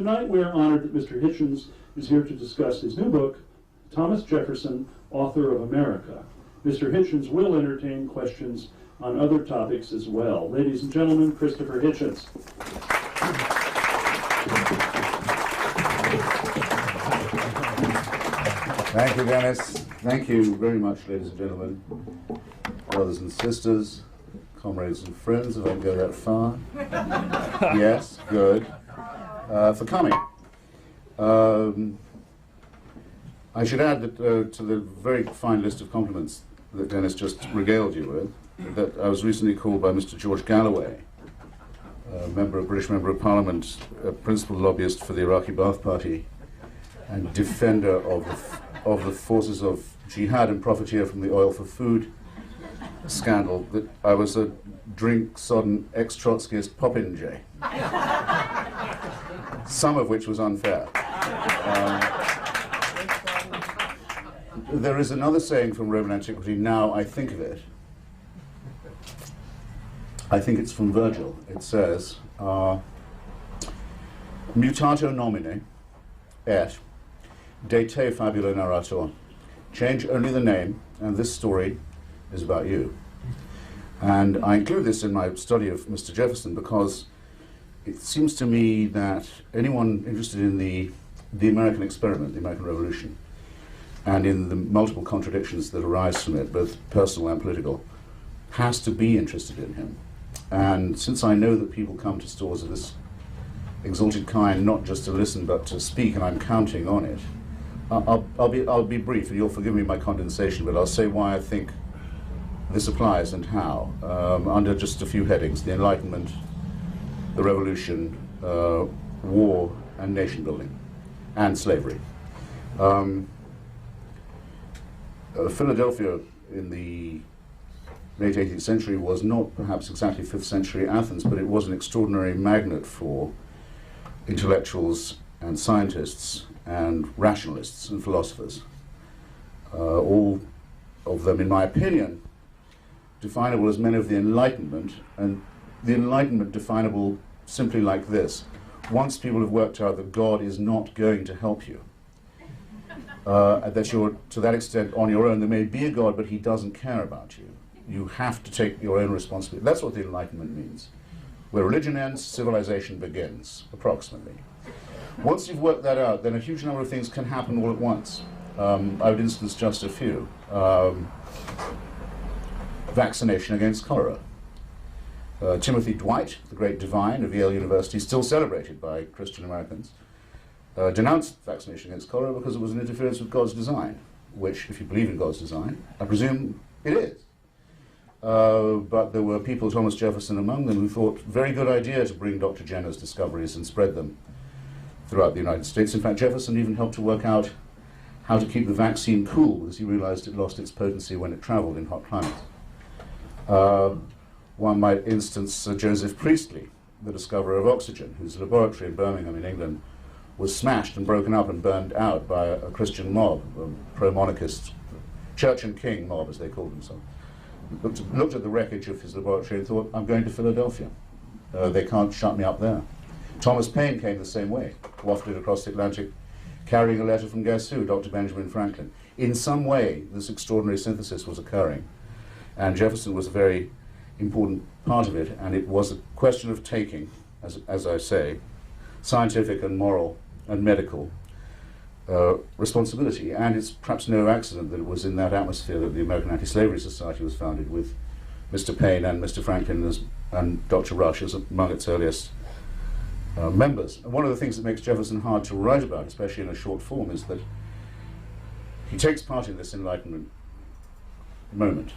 Tonight we are honored that Mr. Hitchens is here to discuss his new book, Thomas Jefferson, Author of America. Mr. Hitchens will entertain questions on other topics as well. Ladies and gentlemen, Christopher Hitchens. Thank you, Dennis. Thank you very much, ladies and gentlemen, brothers and sisters, comrades and friends, if I can go that far. Yes, good. For coming. I should add that to the very fine list of compliments that Dennis just regaled you with, that I was recently called by Mr. George Galloway, British Member of Parliament, a principal lobbyist for the Iraqi Ba'ath Party, and defender of the forces of jihad and profiteer from the oil for food scandal, that I was a drink-sodden ex-Trotskyist popinjay, some of which was unfair. There is another saying from Roman antiquity, now I think of it. I think it's from Virgil. It says, mutato nomine et de te fabula narrator. Change only the name, and this story is about you. And I include this in my study of Mr. Jefferson because it seems to me that anyone interested in the American experiment, the American Revolution, and in the multiple contradictions that arise from it, both personal and political, has to be interested in him. And since I know that people come to stores of this exalted kind not just to listen but to speak, and I'm counting on it, I'll be brief, and you'll forgive me my condensation, but I'll say why I think this applies and how, under just a few headings: the Enlightenment, the Revolution, war and nation building, and slavery. Philadelphia in the late 18th century was not perhaps exactly 5th century Athens, but it was an extraordinary magnet for intellectuals and scientists and rationalists and philosophers. All of them, in my opinion, definable as men of the Enlightenment, and the Enlightenment definable simply like this: once people have worked out that God is not going to help you, that you're to that extent on your own. There may be a God, but he doesn't care about you. You have to take your own responsibility. That's what the Enlightenment means. Where religion ends, civilization begins, approximately. Once you've worked that out, then a huge number of things can happen all at once. I would instance just a few. Vaccination against cholera. Timothy Dwight, the great divine of Yale University, still celebrated by Christian Americans, denounced vaccination against cholera because it was an interference with God's design, which, if you believe in God's design, I presume it is. But there were people, Thomas Jefferson among them, who thought, very good idea to bring Dr. Jenner's discoveries and spread them throughout the United States. In fact, Jefferson even helped to work out how to keep the vaccine cool because he realized it lost its potency when it traveled in hot climates. One might instance Joseph Priestley, the discoverer of oxygen, whose laboratory in Birmingham in England was smashed and broken up and burned out by a Christian mob, a pro-monarchist, church and king mob as they called themselves. Looked at the wreckage of his laboratory and thought, I'm going to Philadelphia. They can't shut me up there. Thomas Paine came the same way, wafted across the Atlantic, carrying a letter from guess who? Dr. Benjamin Franklin. In some way, this extraordinary synthesis was occurring, and Jefferson was a very important part of it, and it was a question of taking, as I say, scientific and moral and medical responsibility. And it's perhaps no accident that it was in that atmosphere that the American Anti-Slavery Society was founded, with Mr. Paine and Mr. Franklin and Dr. Rush as among its earliest members. And one of the things that makes Jefferson hard to write about, especially in a short form, is that he takes part in this Enlightenment moment.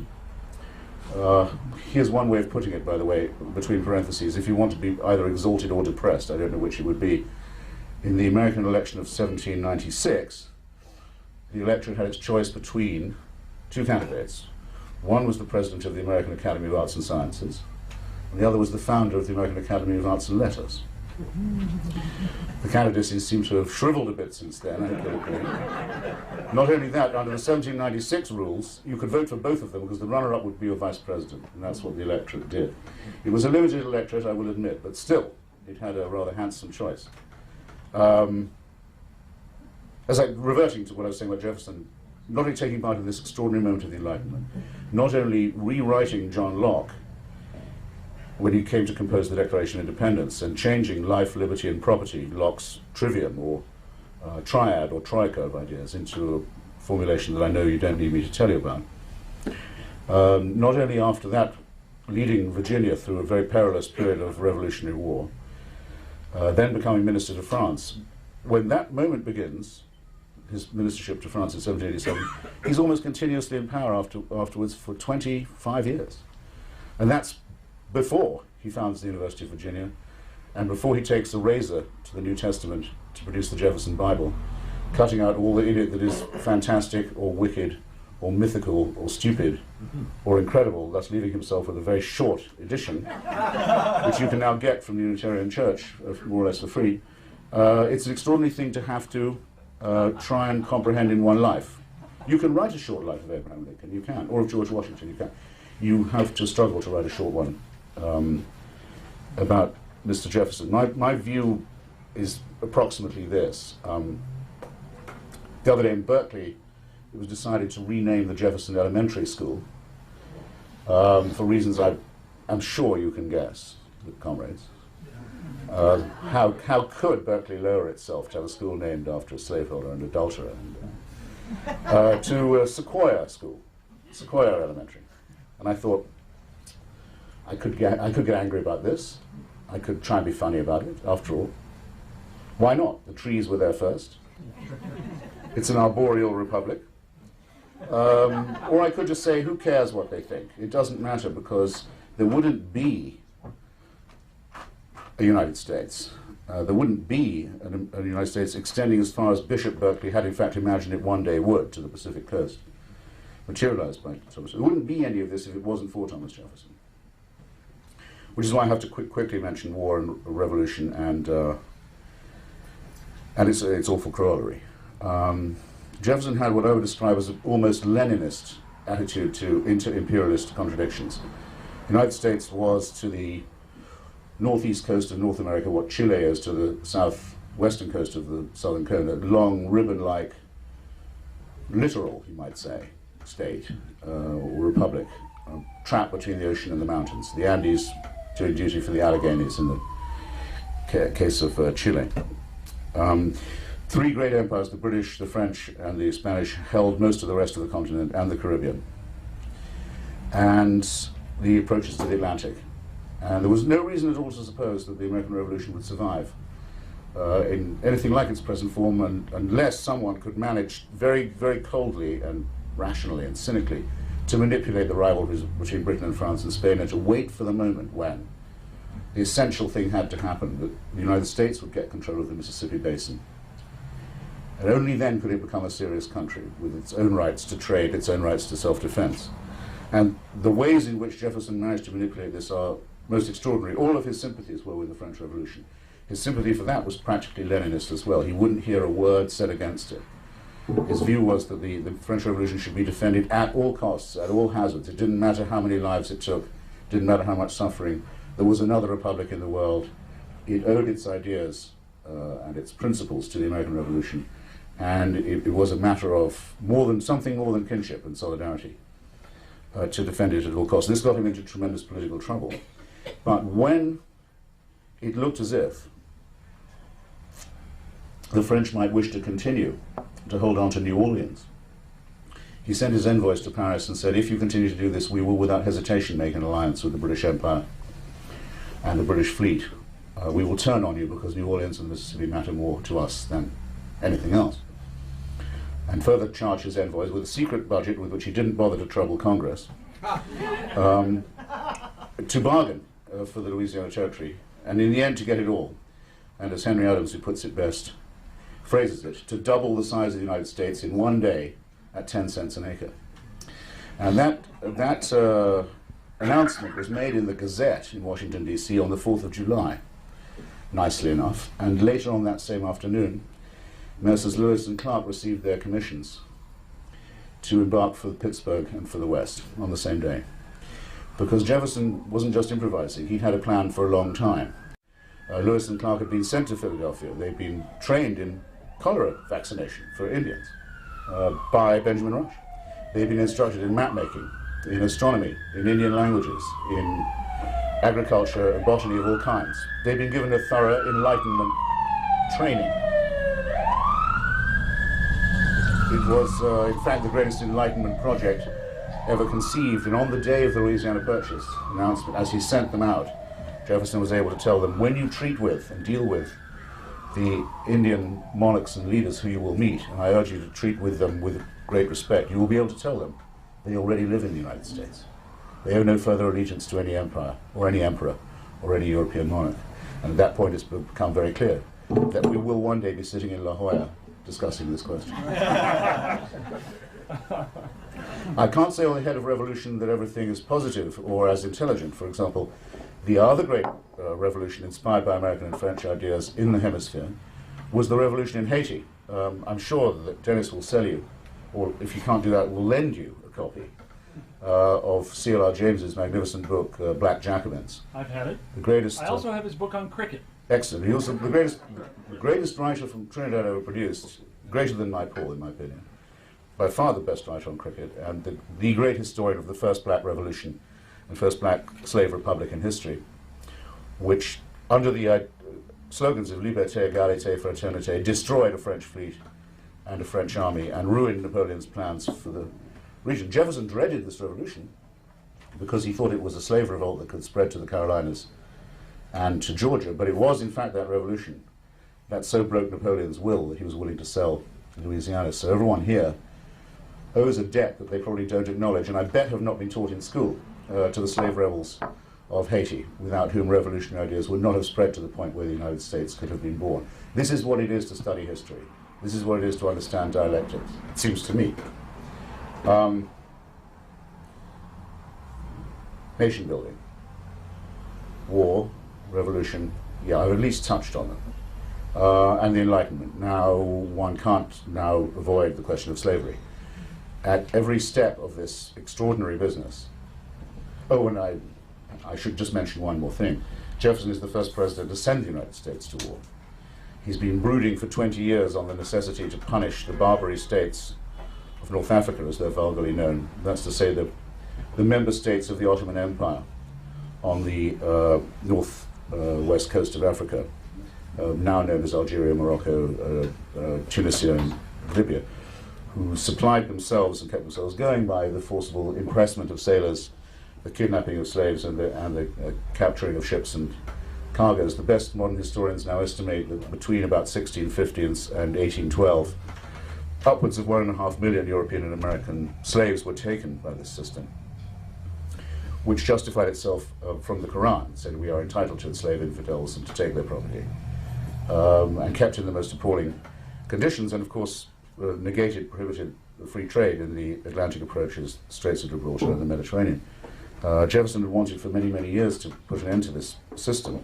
Here's one way of putting it, by the way, between parentheses. If you want to be either exalted or depressed, I don't know which it would be. In the American election of 1796, the electorate had its choice between two candidates. One was the president of the American Academy of Arts and Sciences, and the other was the founder of the American Academy of Arts and Letters. The candidacy seems to have shriveled a bit since then. Not only that, under the 1796 rules, you could vote for both of them because the runner-up would be your vice president, and that's what the electorate did. It was a limited electorate, I will admit, but still, it had a rather handsome choice. Reverting to what I was saying about Jefferson, not only taking part in this extraordinary moment of the Enlightenment, not only rewriting John Locke when he came to compose the Declaration of Independence and changing life, liberty, and property, Locke's trivium or triad or troika of ideas, into a formulation that I know you don't need me to tell you about. Not only after that, leading Virginia through a very perilous period of Revolutionary War, then becoming Minister to France. When that moment begins, his ministership to France in 1787, he's almost continuously in power afterwards for 25 years. And that's before he founds the University of Virginia, and before he takes a razor to the New Testament to produce the Jefferson Bible, cutting out all in it that is fantastic or wicked or mythical or stupid or incredible, thus leaving himself with a very short edition, which you can now get from the Unitarian Church more or less for free. It's an extraordinary thing to have to try and comprehend in one life. You can write a short life of Abraham Lincoln, you can, or of George Washington, you can. You have to struggle to write a short one about Mr. Jefferson. My view is approximately this. The other day in Berkeley, it was decided to rename the Jefferson Elementary School for reasons I'm sure you can guess, comrades. How could Berkeley lower itself to have a school named after a slaveholder and adulterer? To Sequoia School, Sequoia Elementary. And I thought, I could get angry about this. I could try and be funny about it, after all. Why not? The trees were there first. It's an arboreal republic. Or I could just say, who cares what they think? It doesn't matter, because there wouldn't be a United States. There wouldn't be a United States extending as far as Bishop Berkeley had in fact imagined it one day would, to the Pacific coast, materialized by Thomas Jefferson. There wouldn't be any of this if it wasn't for Thomas Jefferson. Which is why I have to quickly mention war and revolution and its awful corollary. Jefferson had what I would describe as an almost Leninist attitude to inter-imperialist contradictions. The United States was to the northeast coast of North America what Chile is to the southwestern coast of the southern cone, a long ribbon-like, literal, you might say, state or republic, trapped between the ocean and the mountains. The Andes doing duty for the Alleghenies in the case of Chile. Three great empires, the British, the French, and the Spanish, held most of the rest of the continent and the Caribbean, and the approaches to the Atlantic. And there was no reason at all to suppose that the American Revolution would survive in anything like its present form, unless someone could manage very, very coldly and rationally and cynically to manipulate the rivalries between Britain and France and Spain, and to wait for the moment when the essential thing had to happen, that the United States would get control of the Mississippi Basin. And only then could it become a serious country with its own rights to trade, its own rights to self-defense. And the ways in which Jefferson managed to manipulate this are most extraordinary. All of his sympathies were with the French Revolution. His sympathy for that was practically Leninist as well. He wouldn't hear a word said against it. His view was that the French Revolution should be defended at all costs, at all hazards. It didn't matter how many lives it took, it didn't matter how much suffering. There was another republic in the world. It owed its ideas and its principles to the American Revolution, and it was a matter of something more than kinship and solidarity to defend it at all costs. This got him into tremendous political trouble. But when it looked as if the French might wish to continue to hold on to New Orleans, he sent his envoys to Paris and said, if you continue to do this, we will without hesitation make an alliance with the British Empire and the British fleet. We will turn on you because New Orleans and the Mississippi matter more to us than anything else. And further charged his envoys with a secret budget with which he didn't bother to trouble Congress to bargain for the Louisiana Territory, and in the end to get it all. And as Henry Adams, who puts it best, phrases it, to double the size of the United States in one day at 10 cents an acre. And that announcement was made in the Gazette in Washington, D.C. on the 4th of July, nicely enough. And later on that same afternoon, Messrs. Lewis and Clark received their commissions to embark for Pittsburgh and for the West on the same day. Because Jefferson wasn't just improvising, he had a plan for a long time. Lewis and Clark had been sent to Philadelphia. They'd been trained in cholera vaccination for Indians by Benjamin Rush. They'd been instructed in map making, in astronomy, in Indian languages, in agriculture and botany of all kinds. They'd been given a thorough Enlightenment training. It was, in fact, the greatest Enlightenment project ever conceived, and on the day of the Louisiana Purchase announcement, as he sent them out, Jefferson was able to tell them, when you treat with and deal with the Indian monarchs and leaders who you will meet, and I urge you to treat with them with great respect, you will be able to tell them they already live in the United States. They owe no further allegiance to any empire, or any emperor, or any European monarch. And at that point it's become very clear that we will one day be sitting in La Jolla discussing this question. I can't say on the head of revolution that everything is positive or as intelligent. For example, the other great revolution inspired by American and French ideas in the hemisphere was the revolution in Haiti. I'm sure that Dennis will sell you, or if you can't do that, will lend you a copy of C.L.R. James's magnificent book, Black Jacobins. I've had it. The greatest. I also have his book on cricket. Excellent. He was the greatest writer from Trinidad ever produced, greater than Paul, in my opinion. By far the best writer on cricket, and the great historian of the first black revolution and first black slave republic in history, which, under the slogans of liberté, égalité, fraternité, destroyed a French fleet and a French army and ruined Napoleon's plans for the region. Jefferson dreaded this revolution because he thought it was a slave revolt that could spread to the Carolinas and to Georgia, but it was in fact that revolution that so broke Napoleon's will that he was willing to sell Louisiana. So everyone here owes a debt that they probably don't acknowledge, and I bet have not been taught in school, to the slave rebels of Haiti, without whom revolutionary ideas would not have spread to the point where the United States could have been born. This is what it is to study history. This is what it is to understand dialectics, it seems to me. Nation building, war, revolution, yeah, I've at least touched on them. And the Enlightenment. Now, one can't now avoid the question of slavery. At every step of this extraordinary business, oh, and I should just mention one more thing. Jefferson is the first president to send the United States to war. He's been brooding for 20 years on the necessity to punish the Barbary states of North Africa, as they're vulgarly known. That's to say the member states of the Ottoman Empire on the west coast of Africa, now known as Algeria, Morocco, Tunisia, and Libya, who supplied themselves and kept themselves going by the forcible impressment of sailors, the kidnapping of slaves, and the capturing of ships and cargoes. The best modern historians now estimate that between about 1650 and 1812, upwards of 1.5 million European and American slaves were taken by this system, which justified itself from the Quran, said we are entitled to enslave infidels and to take their property, and kept in the most appalling conditions, and of course negated, prohibited free trade in the Atlantic approaches, Straits of Gibraltar and the Mediterranean. Jefferson had wanted for many, many years to put an end to this system,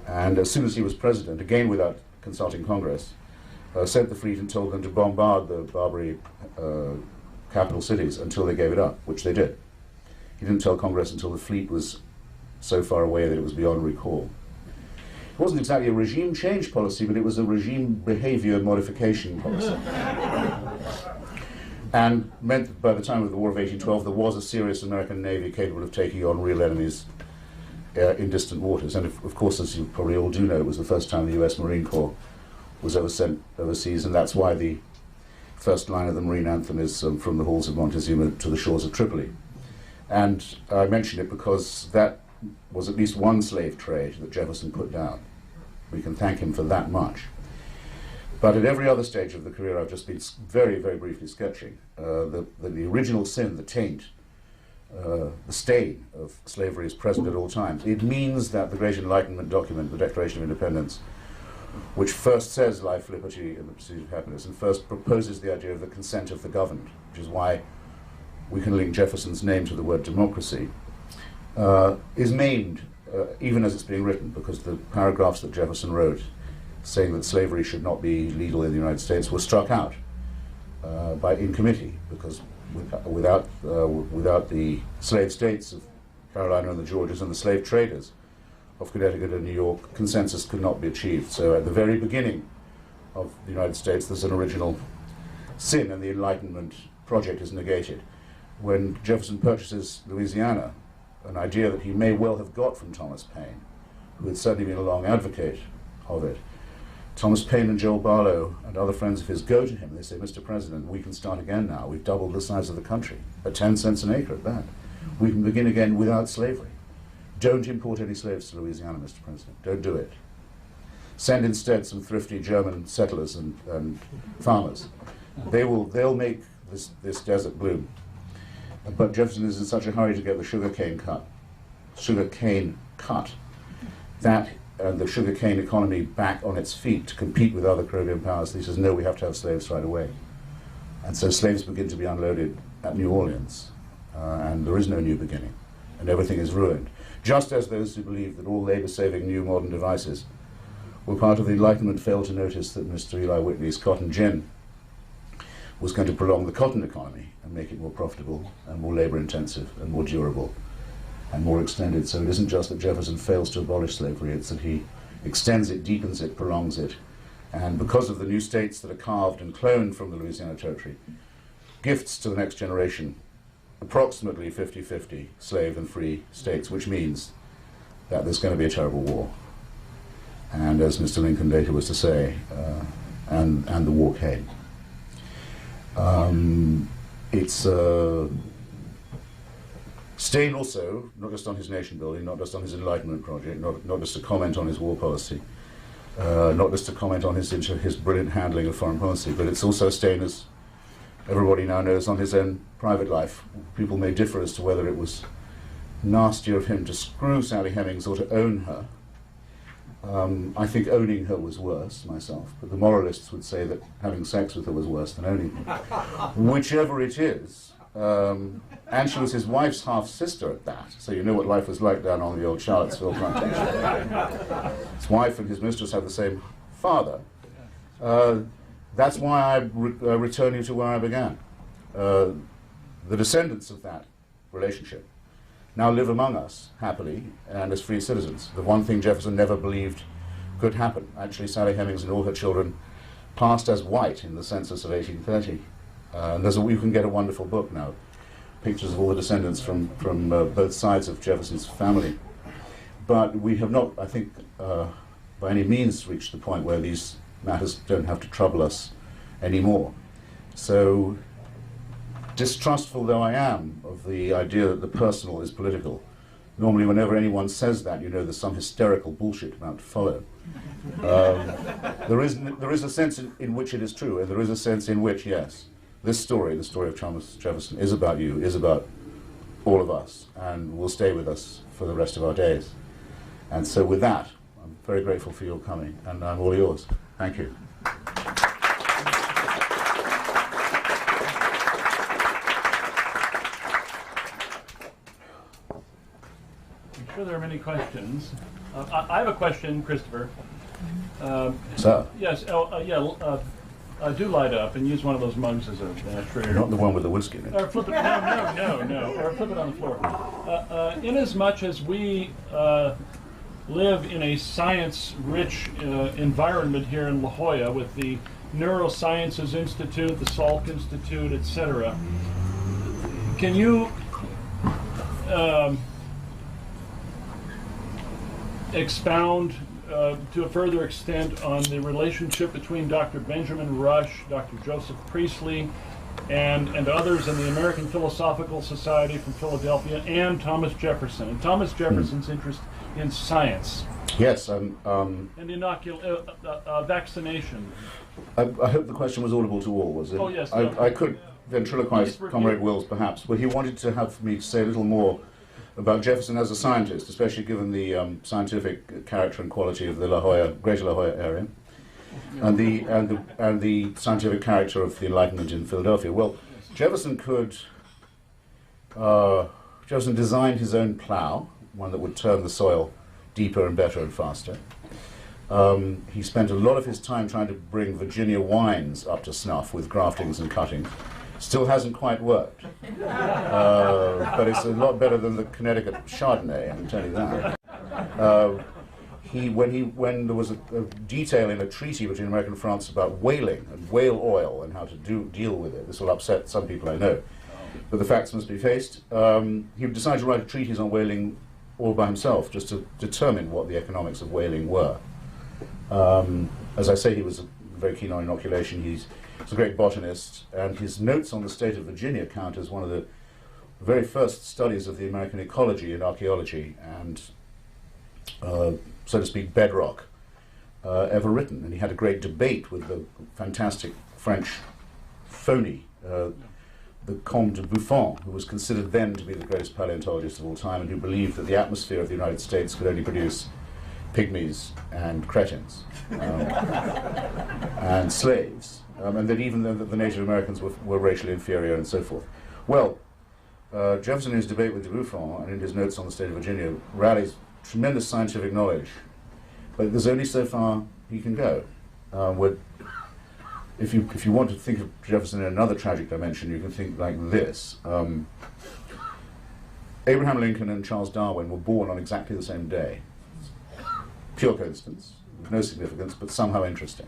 and as soon as he was president, again without consulting Congress, sent the fleet and told them to bombard the Barbary capital cities until they gave it up, which they did. He didn't tell Congress until the fleet was so far away that it was beyond recall. It wasn't exactly a regime change policy, but it was a regime behavior modification policy. And meant that by the time of the War of 1812, there was a serious American Navy capable of taking on real enemies in distant waters. And of course, as you probably all do know, it was the first time the US Marine Corps was ever sent overseas, and that's why the first line of the Marine anthem is from the halls of Montezuma to the shores of Tripoli. And I mention it because that was at least one slave trade that Jefferson put down. We can thank him for that much. But at every other stage of the career I've just been very, very briefly sketching, the original sin, the taint, the stain of slavery is present at all times. It means that the Great Enlightenment document, the Declaration of Independence, which first says life, liberty, and the pursuit of happiness, and first proposes the idea of the consent of the governed, which is why we can link Jefferson's name to the word democracy, is maimed even as it's being written, because the paragraphs that Jefferson wrote saying that slavery should not be legal in the United States were struck out in committee, because without the slave states of Carolina and the Georgias and the slave traders of Connecticut and New York, consensus could not be achieved. So at the very beginning of the United States, there's an original sin, and the Enlightenment project is negated. When Jefferson purchases Louisiana, an idea that he may well have got from Thomas Paine, who had certainly been a long advocate of it, Thomas Paine and Joel Barlow and other friends of his go to him and they say, Mr. President, we can start again now. We've doubled the size of the country, at 10 cents an acre at that. We can begin again without slavery. Don't import any slaves to Louisiana, Mr. President. Don't do it. Send instead some thrifty German settlers and farmers. They'll make this desert bloom. But Jefferson is in such a hurry to get the sugarcane cut, that the sugarcane economy back on its feet to compete with other Caribbean powers. He says, no, we have to have slaves right away. And so slaves begin to be unloaded at New Orleans, and there is no new beginning, and everything is ruined. Just as those who believe that all labor-saving new modern devices were part of the Enlightenment failed to notice that Mr. Eli Whitney's cotton gin was going to prolong the cotton economy and make it more profitable and more labor-intensive and more durable and more extended. So it isn't just that Jefferson fails to abolish slavery, it's that he extends it, deepens it, prolongs it. And because of the new states that are carved and cloned from the Louisiana Territory, gifts to the next generation approximately 50-50 slave and free states, which means that there's going to be a terrible war. And as Mr. Lincoln later was to say, and the war came. It's Stein also, not just on his nation building, not just on his Enlightenment project, not just to comment on his war policy, not just to comment on his brilliant handling of foreign policy, but it's also Stein, as everybody now knows, on his own private life. People may differ as to whether it was nasty of him to screw Sally Hemings or to own her. I think owning her was worse, myself, but the moralists would say that having sex with her was worse than owning her. Whichever it is, and she was his wife's half-sister at that, so you know what life was like down on the old Charlottesville plantation. His wife and his mistress had the same father. That's why I return you to where I began. The descendants of that relationship now live among us, happily, and as free citizens. The one thing Jefferson never believed could happen. Actually, Sally Hemings and all her children passed as white in the census of 1830. And you can get a wonderful book now, pictures of all the descendants from both sides of Jefferson's family. But we have not, I think, by any means reached the point where these matters don't have to trouble us anymore. So, distrustful though I am of the idea that the personal is political, normally whenever anyone says that, you know there's some hysterical bullshit about to follow. There is a sense in which it is true, and there is a sense in which, yes, this story, the story of Thomas Jefferson, is about you, is about all of us, and will stay with us for the rest of our days. And so with that, I'm very grateful for your coming, and I'm all yours. Thank you. I'm sure there are many questions. I have a question, Christopher. Sir? Yes, do light up and use one of those mugs as a ashtray. Not the one with the whiskey in it. Or flip it, no, or flip it on the floor. Inasmuch as we live in a science-rich environment here in La Jolla with the Neurosciences Institute, the Salk Institute, etc., can you expound to a further extent on the relationship between Dr. Benjamin Rush, Dr. Joseph Priestley, and others in the American Philosophical Society from Philadelphia, and Thomas Jefferson, and Thomas Jefferson's interest in science? Yes. And vaccination. I hope the question was audible to all, was it? Oh, yes. I could ventriloquize Comrade Wills, perhaps, but he wanted to have me say a little more about Jefferson as a scientist, especially given the scientific character and quality of the Greater La Jolla area, and the scientific character of the Enlightenment in Philadelphia. Well, Jefferson designed his own plow, one that would turn the soil deeper and better and faster. He spent a lot of his time trying to bring Virginia wines up to snuff with graftings and cuttings. Still hasn't quite worked, but it's a lot better than the Connecticut Chardonnay, I can tell you that. When there was a detail in a treaty between America and France about whaling and whale oil and how to deal with it, this will upset some people I know, but the facts must be faced. He decided to write treaties on whaling all by himself, just to determine what the economics of whaling were. As I say, he was very keen on inoculation. He's a great botanist, and his notes on the state of Virginia count as one of the very first studies of the American ecology in archaeology and, so to speak, bedrock ever written. And he had a great debate with the fantastic French phony, the Comte de Buffon, who was considered then to be the greatest paleontologist of all time, and who believed that the atmosphere of the United States could only produce pygmies and cretins and slaves, and that even the Native Americans were racially inferior and so forth. Well, Jefferson, in his debate with de Buffon and in his notes on the state of Virginia, rallies tremendous scientific knowledge, but there's only so far he can go. If you want to think of Jefferson in another tragic dimension, you can think like this. Abraham Lincoln and Charles Darwin were born on exactly the same day. Pure coincidence, with no significance, but somehow interesting.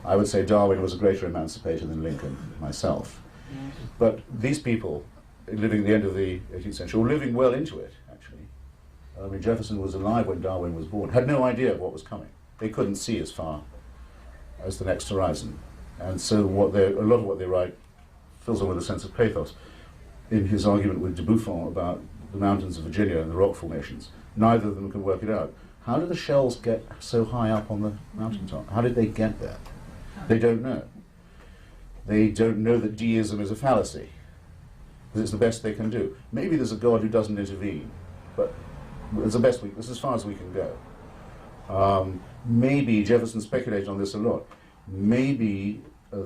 I would say Darwin was a greater emancipator than Lincoln, myself. But these people, living at the end of the 18th century, were living well into it, actually. I mean, Jefferson was alive when Darwin was born, had no idea of what was coming. They couldn't see as far as the next horizon. And so a lot of what they write fills them with a sense of pathos. In his argument with de Buffon about the mountains of Virginia and the rock formations, neither of them can work it out. How do the shells get so high up on the mountaintop? How did they get there? They don't know. They don't know that deism is a fallacy, because it's the best they can do. Maybe there's a God who doesn't intervene, but it's it's as far as we can go. Maybe, Jefferson speculated on this a lot, maybe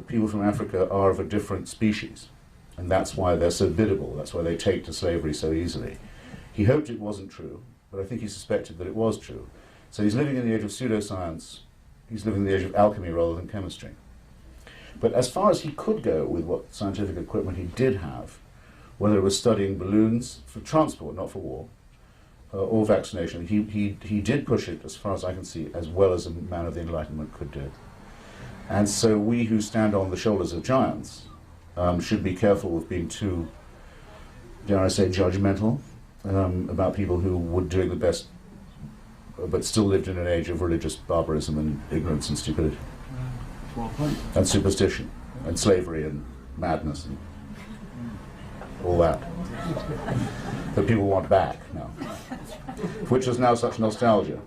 people from Africa are of a different species, and that's why they're so biddable, that's why they take to slavery so easily. He hoped it wasn't true, but I think he suspected that it was true. So he's living in the age of pseudoscience, he's living in the age of alchemy rather than chemistry. But as far as he could go with what scientific equipment he did have, whether it was studying balloons for transport, not for war, or vaccination, he did push it, as far as I can see, as well as a man of the Enlightenment could do. And so we who stand on the shoulders of giants should be careful with being too, dare I say, judgmental about people who were doing the best, but still lived in an age of religious barbarism and ignorance and stupidity. And superstition, and slavery, and madness, and all that people want back now, which is now such nostalgia.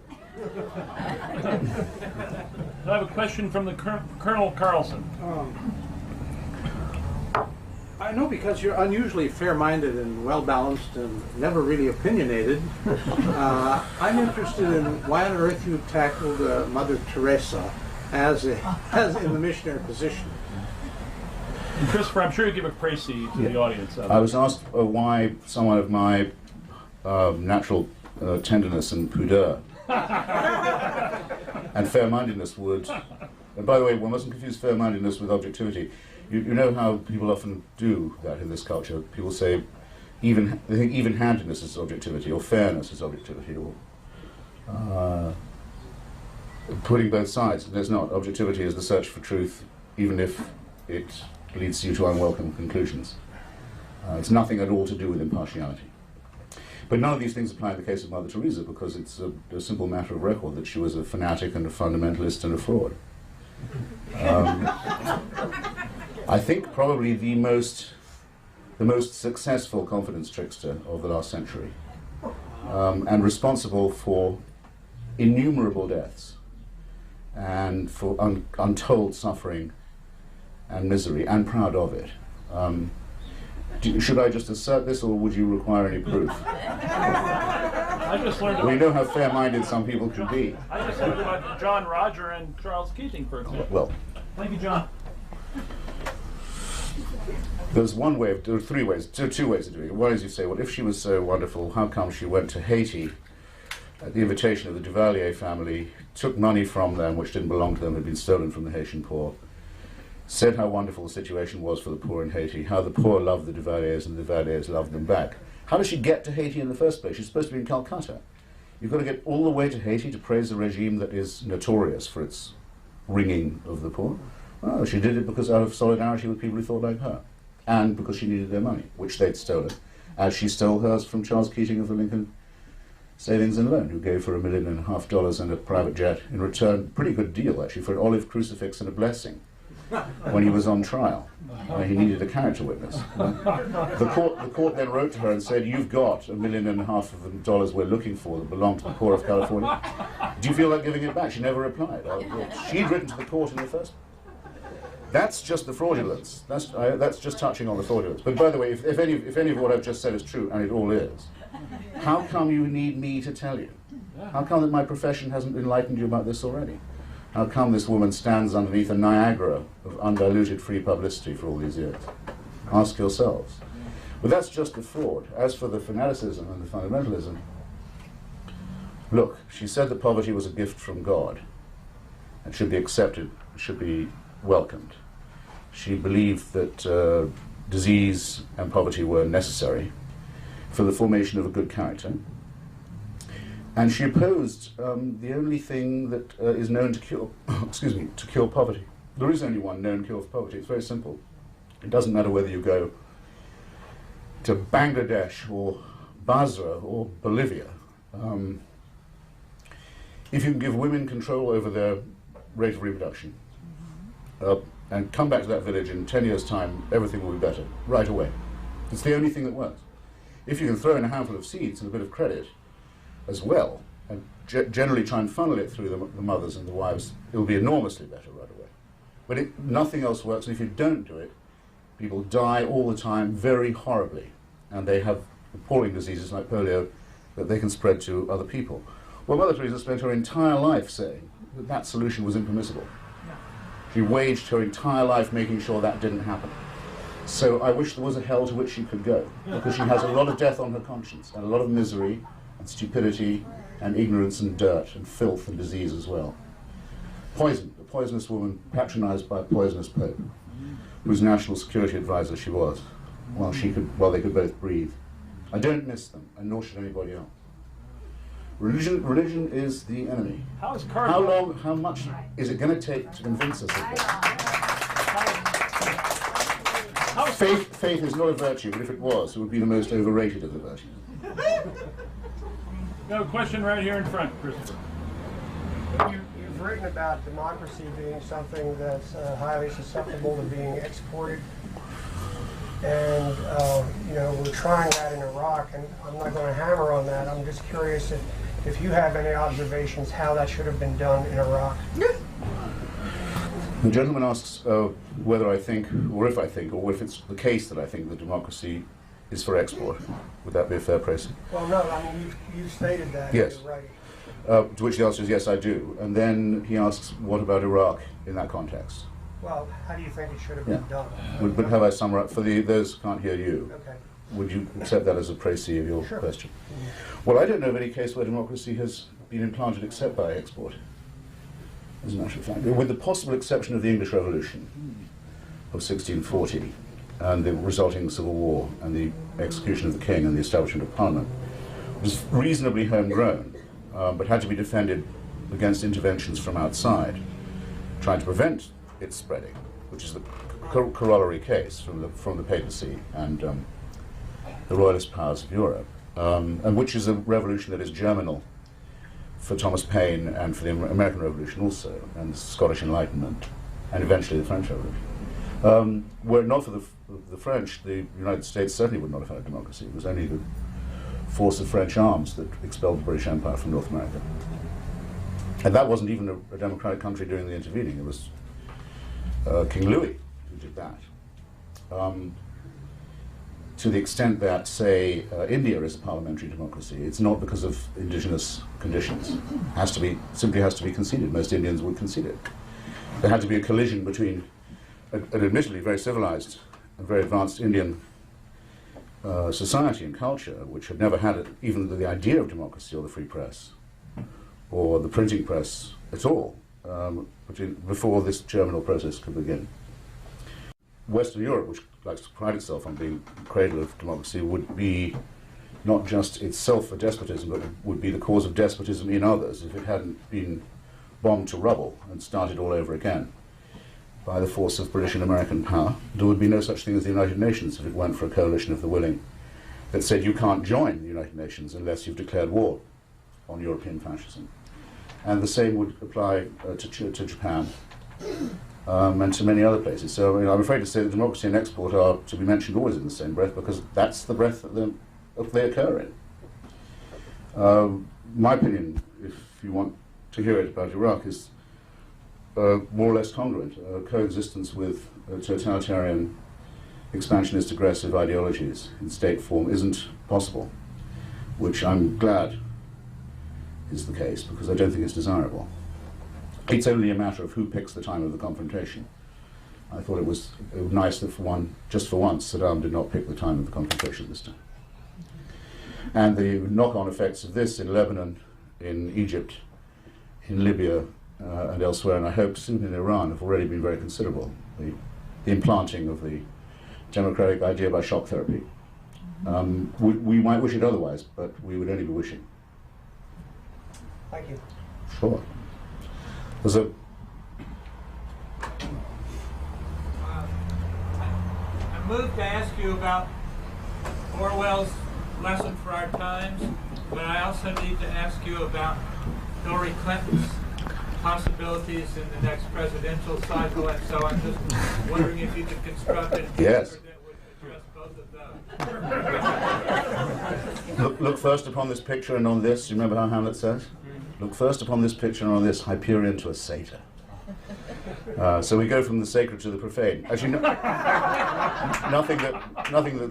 I have a question from the Colonel Carlson. I know, because you're unusually fair-minded and well-balanced and never really opinionated, I'm interested in why on earth you tackled Mother Teresa as in the missionary position. And Christopher, I'm sure you give a précis to the audience. I was asked why someone of my natural tenderness and pudeur and fair-mindedness would... And by the way, one mustn't confuse fair-mindedness with objectivity. You know how people often do that in this culture. People say they think even-handedness is objectivity, or fairness is objectivity, or putting both sides. There's not. Objectivity is the search for truth, even if it leads you to unwelcome conclusions. It's nothing at all to do with impartiality. But none of these things apply in the case of Mother Teresa, because it's a simple matter of record that she was a fanatic and a fundamentalist and a fraud. I think probably the most successful confidence trickster of the last century, and responsible for innumerable deaths and for untold suffering and misery, and proud of it. Should I just assert this, or would you require any proof? I just learned We know how fair-minded some people can be. I just learned about John Roger and Charles Keating, for example. Well, Thank you, John. there are two ways of doing it. One is you say, well, if she was so wonderful, how come she went to Haiti at the invitation of the Duvalier family, took money from them which didn't belong to them, had been stolen from the Haitian poor, said how wonderful the situation was for the poor in Haiti, how the poor loved the Duvaliers and the Duvaliers loved them back. How does she get to Haiti in the first place? She's supposed to be in Calcutta. You've got to get all the way to Haiti to praise a regime that is notorious for its wringing of the poor. Well, she did it because out of solidarity with people who thought like her, and because she needed their money, which they'd stolen, as she stole hers from Charles Keating of the Lincoln Savings and Loan, who gave her $1.5 million and a private jet in return. Pretty good deal, actually, for an olive crucifix and a blessing when he was on trial. He needed a character witness. The court then wrote to her and said, "You've got $1.5 million of the dollars we're looking for that belong to the poor of California. Do you feel like giving it back?" She never replied. She'd written to the court in the first. That's just the fraudulence. That's just touching on the fraudulence. But by the way, if any of what I've just said is true, and it all is, how come you need me to tell you? How come that my profession hasn't enlightened you about this already? How come this woman stands underneath a Niagara of undiluted free publicity for all these years? Ask yourselves. But that's just the fraud. As for the fanaticism and the fundamentalism, look, she said that poverty was a gift from God and should be accepted, should be welcomed. She believed that disease and poverty were necessary for the formation of a good character. And she opposed the only thing that is known to cure, to cure poverty. There is only one known cure for poverty. It's very simple. It doesn't matter whether you go to Bangladesh or Basra or Bolivia. If you can give women control over their rate of reproduction and come back to that village in 10 years' time, everything will be better right away. It's the only thing that works. If you can throw in a handful of seeds and a bit of credit as well, and generally try and funnel it through the mothers and the wives, it'll be enormously better right away. But nothing else works, and if you don't do it, people die all the time very horribly, and they have appalling diseases like polio that they can spread to other people. Well, Mother Teresa spent her entire life saying that that solution was impermissible. She waged her entire life making sure that didn't happen. So I wish there was a hell to which she could go, because she has a lot of death on her conscience, and a lot of misery, and stupidity, and ignorance, and dirt, and filth, and disease as well. Poison, a poisonous woman patronized by a poisonous pope, whose national security advisor she was, while they could both breathe. I don't miss them, and nor should anybody else. Religion is the enemy. How much is it going to take to convince us of that? Faith is not a virtue, but if it was, it would be the most overrated of the virtues. No, question right here in front, Christopher. You've written about democracy being something that's highly susceptible to being exported. And, we're trying that in Iraq, and I'm not going to hammer on that. I'm just curious if you have any observations how that should have been done in Iraq. The gentleman asks whether I think, or if I think, or if it's the case that I think that democracy is for export. Would that be a fair praise? Well, no, I mean, you stated that. Yes. You're right. To which the answer is yes, I do. And then he asks, what about Iraq in that context? Well, how do you think it should have been done? But have I summarized, for those who can't hear you, Okay. would you accept that as a précis of your Sure. question? Well, I don't know of any case where democracy has been implanted except by export, as a matter of fact. With the possible exception of the English Revolution of 1640 and the resulting civil war and the execution of the king and the establishment of Parliament, was reasonably homegrown, but had to be defended against interventions from outside, trying to prevent its spreading, which is the corollary case from the papacy and the royalist powers of Europe, and which is a revolution that is germinal for Thomas Paine and for the American Revolution also, and the Scottish Enlightenment, and eventually the French Revolution. Were it not for the French, the United States certainly would not have had democracy. It was only the force of French arms that expelled the British Empire from North America. And that wasn't even a democratic country during the intervening. It was King Louis who did that. To the extent that, say, India is a parliamentary democracy, it's not because of indigenous conditions. Simply has to be conceded. Most Indians would concede it. There had to be a collision between an admittedly very civilized and very advanced Indian society and culture, which had never had even the idea of democracy or the free press or the printing press at all, before this germinal process could begin. Western Europe, which likes to pride itself on being the cradle of democracy, would be not just itself a despotism, but would be the cause of despotism in others if it hadn't been bombed to rubble and started all over again by the force of British and American power. There would be no such thing as the United Nations if it weren't for a coalition of the willing that said you can't join the United Nations unless you've declared war on European fascism. And the same would apply to Japan and to many other places. So I'm afraid to say that democracy and export are to be mentioned always in the same breath, because that's the breath that they occur in. My opinion, if you want to hear it about Iraq, is more or less congruent. Coexistence with totalitarian, expansionist, aggressive ideologies in state form isn't possible, which I'm glad is the case, because I don't think it's desirable. It's only a matter of who picks the time of the confrontation. I thought it was nice that just for once, Saddam did not pick the time of the confrontation this time. And the knock-on effects of this in Lebanon, in Egypt, in Libya, and elsewhere, and I hope soon in Iran, have already been very considerable. The implanting of the democratic idea by shock therapy. We might wish it otherwise, but we would only be wishing. Thank you. Sure. There's a... I'm moved to ask you about Orwell's Lesson for Our Times, but I also need to ask you about Hillary Clinton's possibilities in the next presidential cycle, and so I'm just wondering if you could construct an Yes. answer that would address both of those. Look first upon this picture and on this. You remember how Hamlet says? Look first upon this picture and on this, Hyperion to a satyr. So we go from the sacred to the profane. Actually,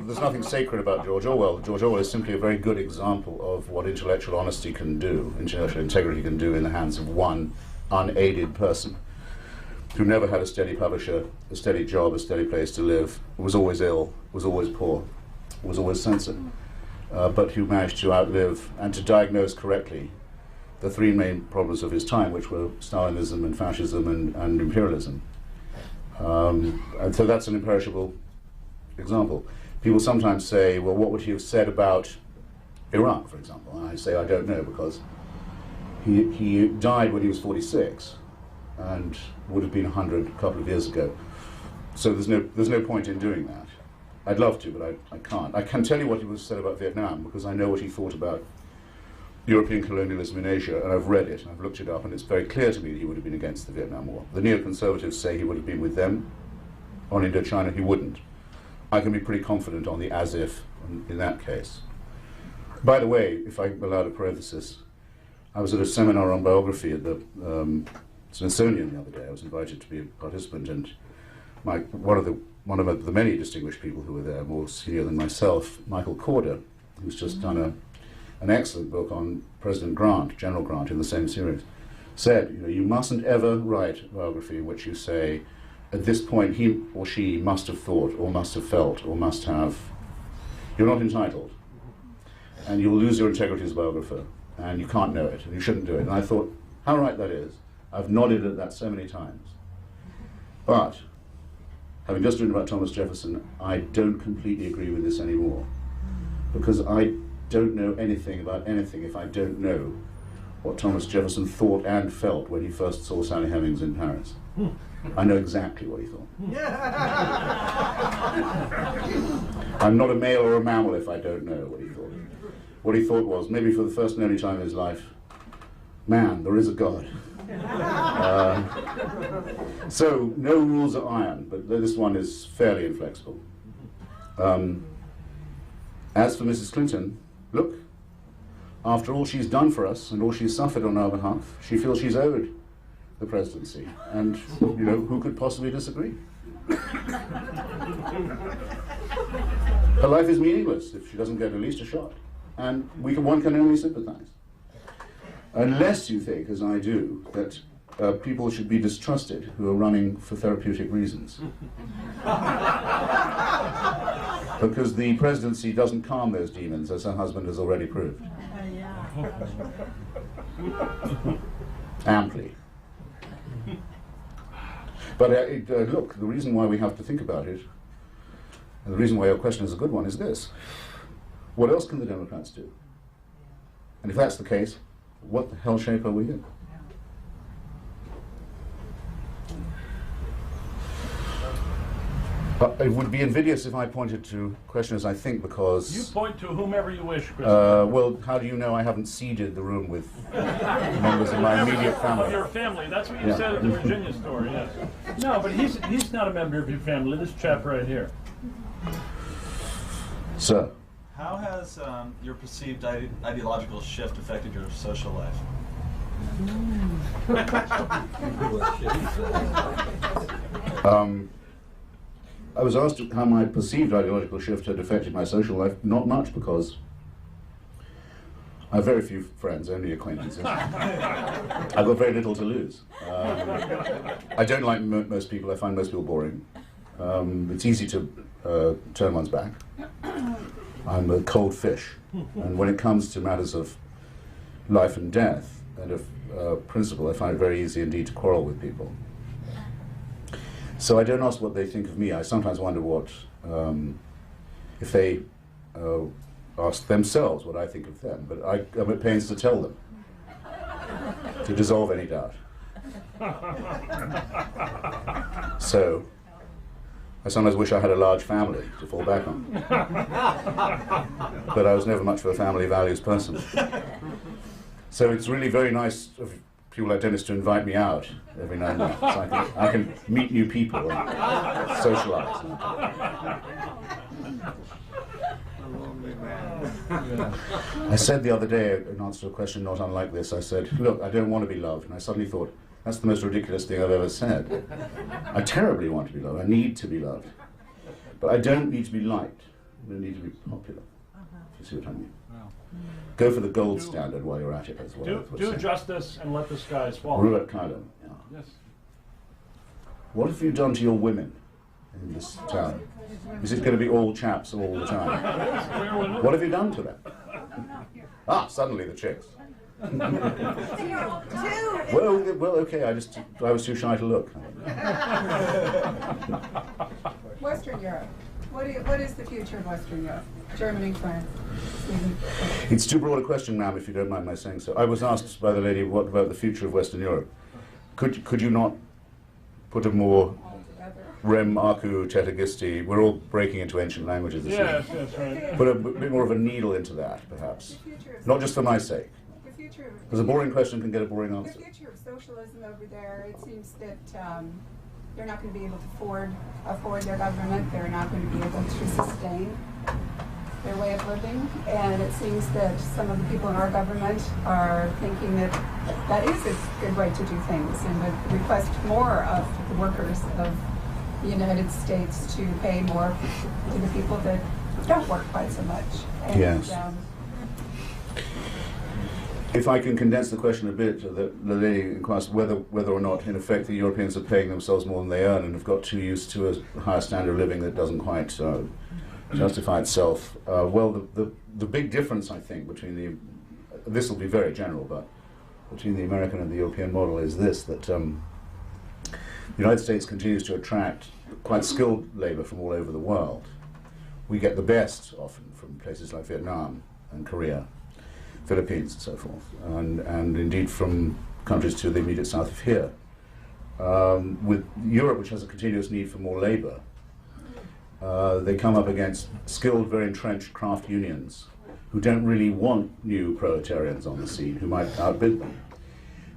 there's nothing sacred about George Orwell. George Orwell is simply a very good example of what intellectual honesty can do, intellectual integrity can do in the hands of one unaided person who never had a steady publisher, a steady job, a steady place to live, was always ill, was always poor, was always censored, but who managed to outlive and to diagnose correctly the three main problems of his time, which were Stalinism and fascism and imperialism. And so that's an imperishable example. People sometimes say, well, what would he have said about Iraq, for example? And I say, I don't know, because he died when he was 46 and would have been 100 a couple of years ago. So there's no point in doing that. I'd love to, but I can't. I can tell you what he would have said about Vietnam, because I know what he thought about European colonialism in Asia, and I've read it, and I've looked it up, and it's very clear to me that he would have been against the Vietnam War. The neoconservatives say he would have been with them. On Indochina, he wouldn't. I can be pretty confident on the as-if in that case. By the way, if I'm allowed a parenthesis, I was at a seminar on biography at the Smithsonian the other day. I was invited to be a participant, and one of the many distinguished people who were there, more senior than myself, Michael Corder, who's just done an excellent book on President Grant, General Grant, in the same series, said, you mustn't ever write a biography in which you say, at this point he or she must have thought, or must have felt, or must have. You're not entitled. And you'll lose your integrity as a biographer, and you can't know it, and you shouldn't do it. And I thought, how right that is. I've nodded at that so many times. But, having just written about Thomas Jefferson, I don't completely agree with this anymore. Because I don't know anything about anything if I don't know what Thomas Jefferson thought and felt when he first saw Sally Hemings in Paris. I know exactly what he thought. I'm not a male or a mammal if I don't know what he thought. What he thought was, maybe for the first and only time in his life, man, there is a God. So no rules are iron, but this one is fairly inflexible. As for Mrs. Clinton, look, after all she's done for us and all she's suffered on our behalf, she feels she's owed the presidency. And, who could possibly disagree? Her life is meaningless if she doesn't get at least a shot. And one can only sympathize. Unless you think, as I do, that people should be distrusted who are running for therapeutic reasons. Because the presidency doesn't calm those demons, as her husband has already proved. Amply. But look, the reason why we have to think about it, and the reason why your question is a good one, is this. What else can the Democrats do? And if that's the case, what the hell shape are we in? It would be invidious if I pointed to questioners, I think, because... You point to whomever you wish, Christopher. well, how do you know I haven't seeded the room with members of my immediate Of family? your family. That's what you said at the Virginia story, yes. No, but he's not a member of your family. This chap right here. Sir? How has your perceived ideological shift affected your social life? I was asked how my perceived ideological shift had affected my social life. Not much, because I have very few friends, only acquaintances. I've got very little to lose. I don't like most people. I find most people boring. It's easy to turn one's back. I'm a cold fish. And when it comes to matters of life and death and of principle, I find it very easy indeed to quarrel with people. So I don't ask what they think of me. I sometimes wonder what, if they ask themselves what I think of them. But I'm at pains to tell them, to dissolve any doubt. So I sometimes wish I had a large family to fall back on. But I was never much of a family values person. So it's really very nice of people like Dennis to invite me out every now and then, so I can meet new people and socialize. I said the other day, in answer to a question not unlike this, I said, look, I don't want to be loved. And I suddenly thought, that's the most ridiculous thing I've ever said. I terribly want to be loved. I need to be loved. But I don't need to be liked. I don't need to be popular. If you see what I mean. Go for the gold standard while you're at it as well. Do justice and let the skies fall. Ruat Kalam. Yeah. Yes. What have you done to your women in this town? Is it going to be all chaps all the time? What have you done to them? Ah, suddenly the chicks. well, okay. I was too shy to look. Western Europe. What is the future of Western Europe? Germany, France, Sweden? It's too broad a question, ma'am, if you don't mind my saying so. I was asked by the lady, what about the future of Western Europe? Could you not put a more rem aku tetagisti, we're all breaking into ancient languages this Yes, evening. that's right. Put a bit more of a needle into that, perhaps. Not just for my sake. Because a boring question can get a boring answer. The future of socialism over there, it seems that they're not going to be able to afford their government. They're not going to be able to sustain their way of living. And it seems that some of the people in our government are thinking that that is a good way to do things and would request more of the workers of the United States to pay more to the people that don't work quite so much. And, yes. If I can condense the question a bit, the lady inquires whether or not, in effect, the Europeans are paying themselves more than they earn and have got too used to a higher standard of living that doesn't quite justify itself. Well, the big difference, I think, between this will be very general, but between the American and the European model is this, that the United States continues to attract quite skilled labor from all over the world. We get the best, often, from places like Vietnam and Korea, Philippines and so forth, and indeed from countries to the immediate south of here. With Europe, which has a continuous need for more labor, they come up against skilled, very entrenched craft unions who don't really want new proletarians on the scene who might outbid them.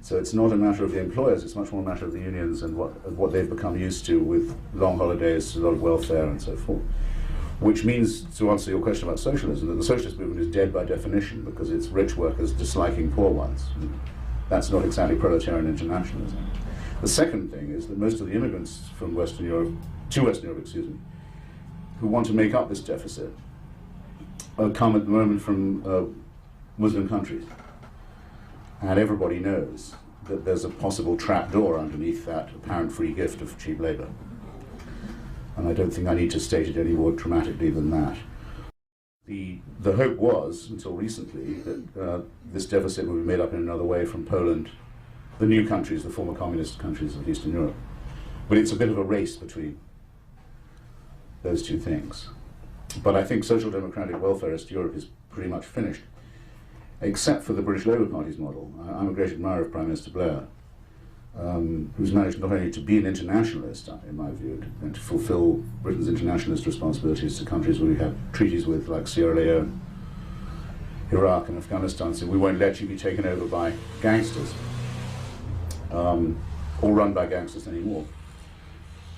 So it's not a matter of the employers, it's much more a matter of the unions and what they've become used to with long holidays, a lot of welfare and so forth. Which means, to answer your question about socialism, that the socialist movement is dead by definition because it's rich workers disliking poor ones. And that's not exactly proletarian internationalism. The second thing is that most of the immigrants from Western Europe, who want to make up this deficit, come at the moment from Muslim countries. And everybody knows that there's a possible trapdoor underneath that apparent free gift of cheap labor. And I don't think I need to state it any more dramatically than that. The hope was, until recently, that this deficit would be made up in another way from Poland, the new countries, the former communist countries of Eastern Europe. But it's a bit of a race between those two things. But I think social democratic welfarist Europe is pretty much finished, except for the British Labour Party's model. I'm a great admirer of Prime Minister Blair, who's managed not only to be an internationalist, in my view, and to fulfill Britain's internationalist responsibilities to countries where we have treaties with, like Sierra Leone, Iraq and Afghanistan, so we won't let you be taken over by gangsters, or run by gangsters anymore.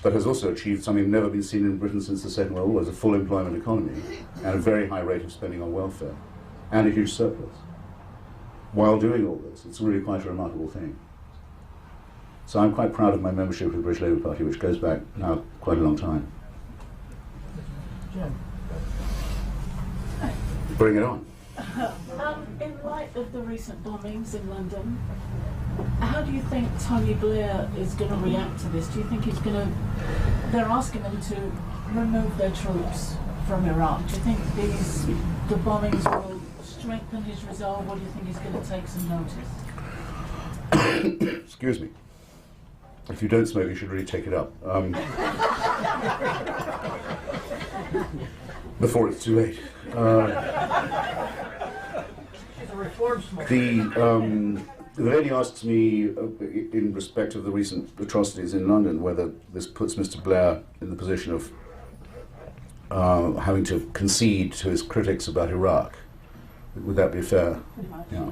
But has also achieved something never been seen in Britain since the Second World War, as a full employment economy and a very high rate of spending on welfare and a huge surplus. While doing all this, it's really quite a remarkable thing. So I'm quite proud of my membership of the British Labour Party, which goes back now quite a long time. Bring it on. In light of the recent bombings in London, how do you think Tony Blair is going to react to this? Do you think he's going to... They're asking him to remove their troops from Iraq. Do you think the bombings will strengthen his resolve, or do you think he's going to take some notice? Excuse me. If you don't smoke, you should really take it up. Before it's too late. The lady asks me, in respect of the recent atrocities in London, whether this puts Mr. Blair in the position of having to concede to his critics about Iraq. Would that be fair? Yeah.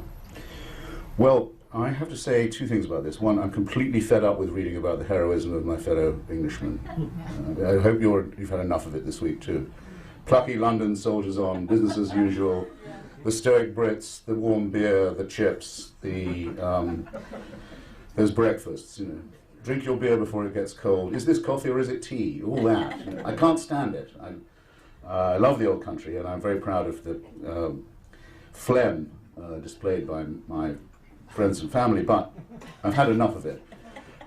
Well, I have to say two things about this. One, I'm completely fed up with reading about the heroism of my fellow Englishmen. I hope you've had enough of it this week too. Plucky London soldiers on, business as usual, the stoic Brits, the warm beer, the chips, those breakfasts, you know. Drink your beer before it gets cold. Is this coffee or is it tea? All that. I can't stand it. I love the old country, and I'm very proud of the phlegm displayed by my friends and family, but I've had enough of it,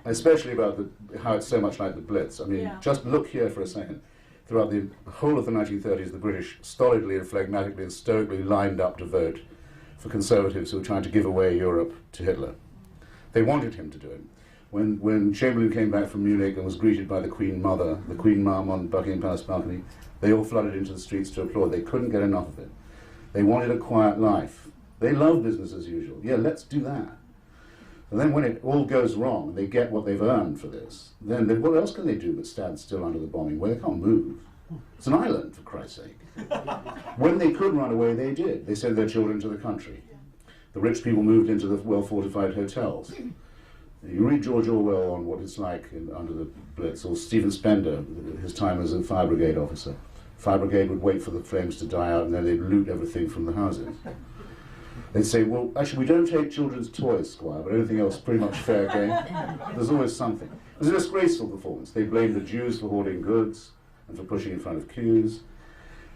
especially about how it's so much like the Blitz. I mean, just look here for a second. Throughout the whole of the 1930s, the British stolidly and phlegmatically and stoically lined up to vote for conservatives who were trying to give away Europe to Hitler. They wanted him to do it. When Chamberlain came back from Munich and was greeted by the Queen Mother, the Queen Mum on Buckingham Palace balcony, they all flooded into the streets to applaud. They couldn't get enough of it. They wanted a quiet life. They love business as usual. Yeah, let's do that. And then when it all goes wrong, they get what they've earned for this, then what else can they do but stand still under the bombing where they can't move? It's an island, for Christ's sake. When they could run away, they did. They sent their children to the country. The rich people moved into the well-fortified hotels. You read George Orwell on what it's like under the Blitz, or Stephen Spender, his time as a fire brigade officer. Fire brigade would wait for the flames to die out and then they'd loot everything from the houses. They'd say, well, actually, we don't take children's toys, Squire, but everything else pretty much fair game. There's always something. It was a disgraceful performance. They blamed the Jews for hoarding goods and for pushing in front of queues.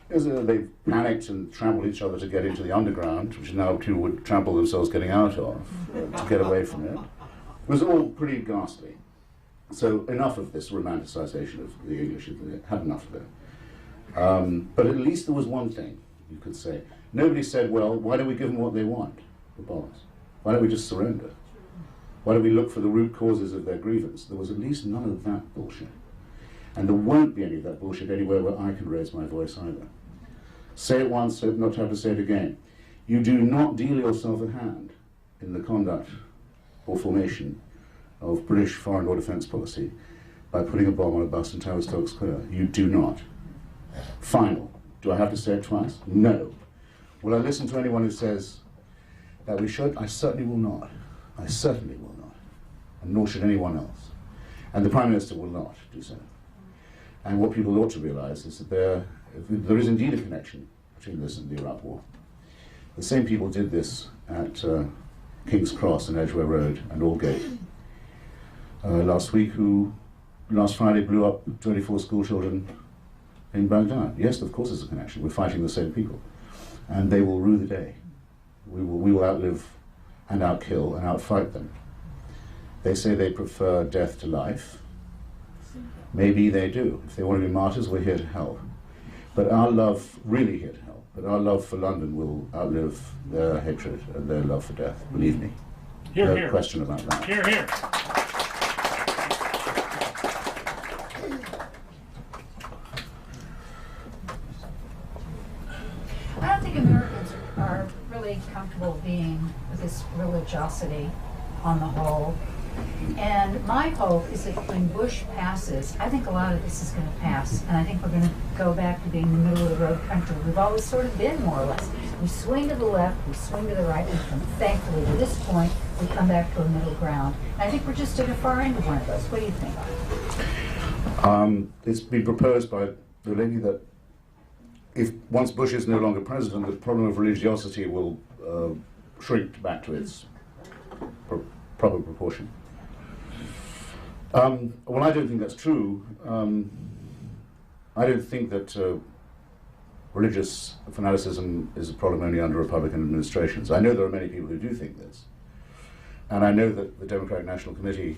They panicked and trampled each other to get into the underground, which now people would trample themselves getting out of, to get away from it. It was all pretty ghastly. So enough of this romanticization of the English. They had enough of it. But at least there was one thing you could say. Nobody said, well, why don't we give them what they want, the boss? Why don't we just surrender? Why don't we look for the root causes of their grievance? There was at least none of that bullshit. And there won't be any of that bullshit anywhere where I can raise my voice either. Say it once, hope not to have to say it again. You do not deal yourself a hand in the conduct or formation of British foreign or defence policy by putting a bomb on a bus in Tavistock Square. You do not. Final. Do I have to say it twice? No. Will I listen to anyone who says that we should? I certainly will not. I certainly will not. And nor should anyone else. And the Prime Minister will not do so. And what people ought to realise is that there is indeed a connection between this and the Iraq War. The same people did this at King's Cross and Edgware Road and Aldgate last week, who last Friday blew up 24 school children in Baghdad. Yes, of course there's a connection. We're fighting the same people. And they will rue the day. We will outlive and outkill and outfight them. They say they prefer death to life. Maybe they do. If they want to be martyrs, we're here to help. But our love, really here to help, but our love for London will outlive their hatred and their love for death, believe me. Hear, no question about that. Hear, hear. comfortable being with this religiosity on the whole. And my hope is that when Bush passes, I think a lot of this is going to pass, and I think we're going to go back to being the middle of the road country. We've always sort of been, more or less. We swing to the left, we swing to the right, and thankfully to this point, we come back to a middle ground. And I think we're just at a far end of one of those. What do you think? It's been proposed by the lady that if once Bush is no longer president, the problem of religiosity will shrink back to its proper proportion. Well, I don't think that's true. I don't think that religious fanaticism is a problem only under Republican administrations. I know there are many people who do think this. And I know that the Democratic National Committee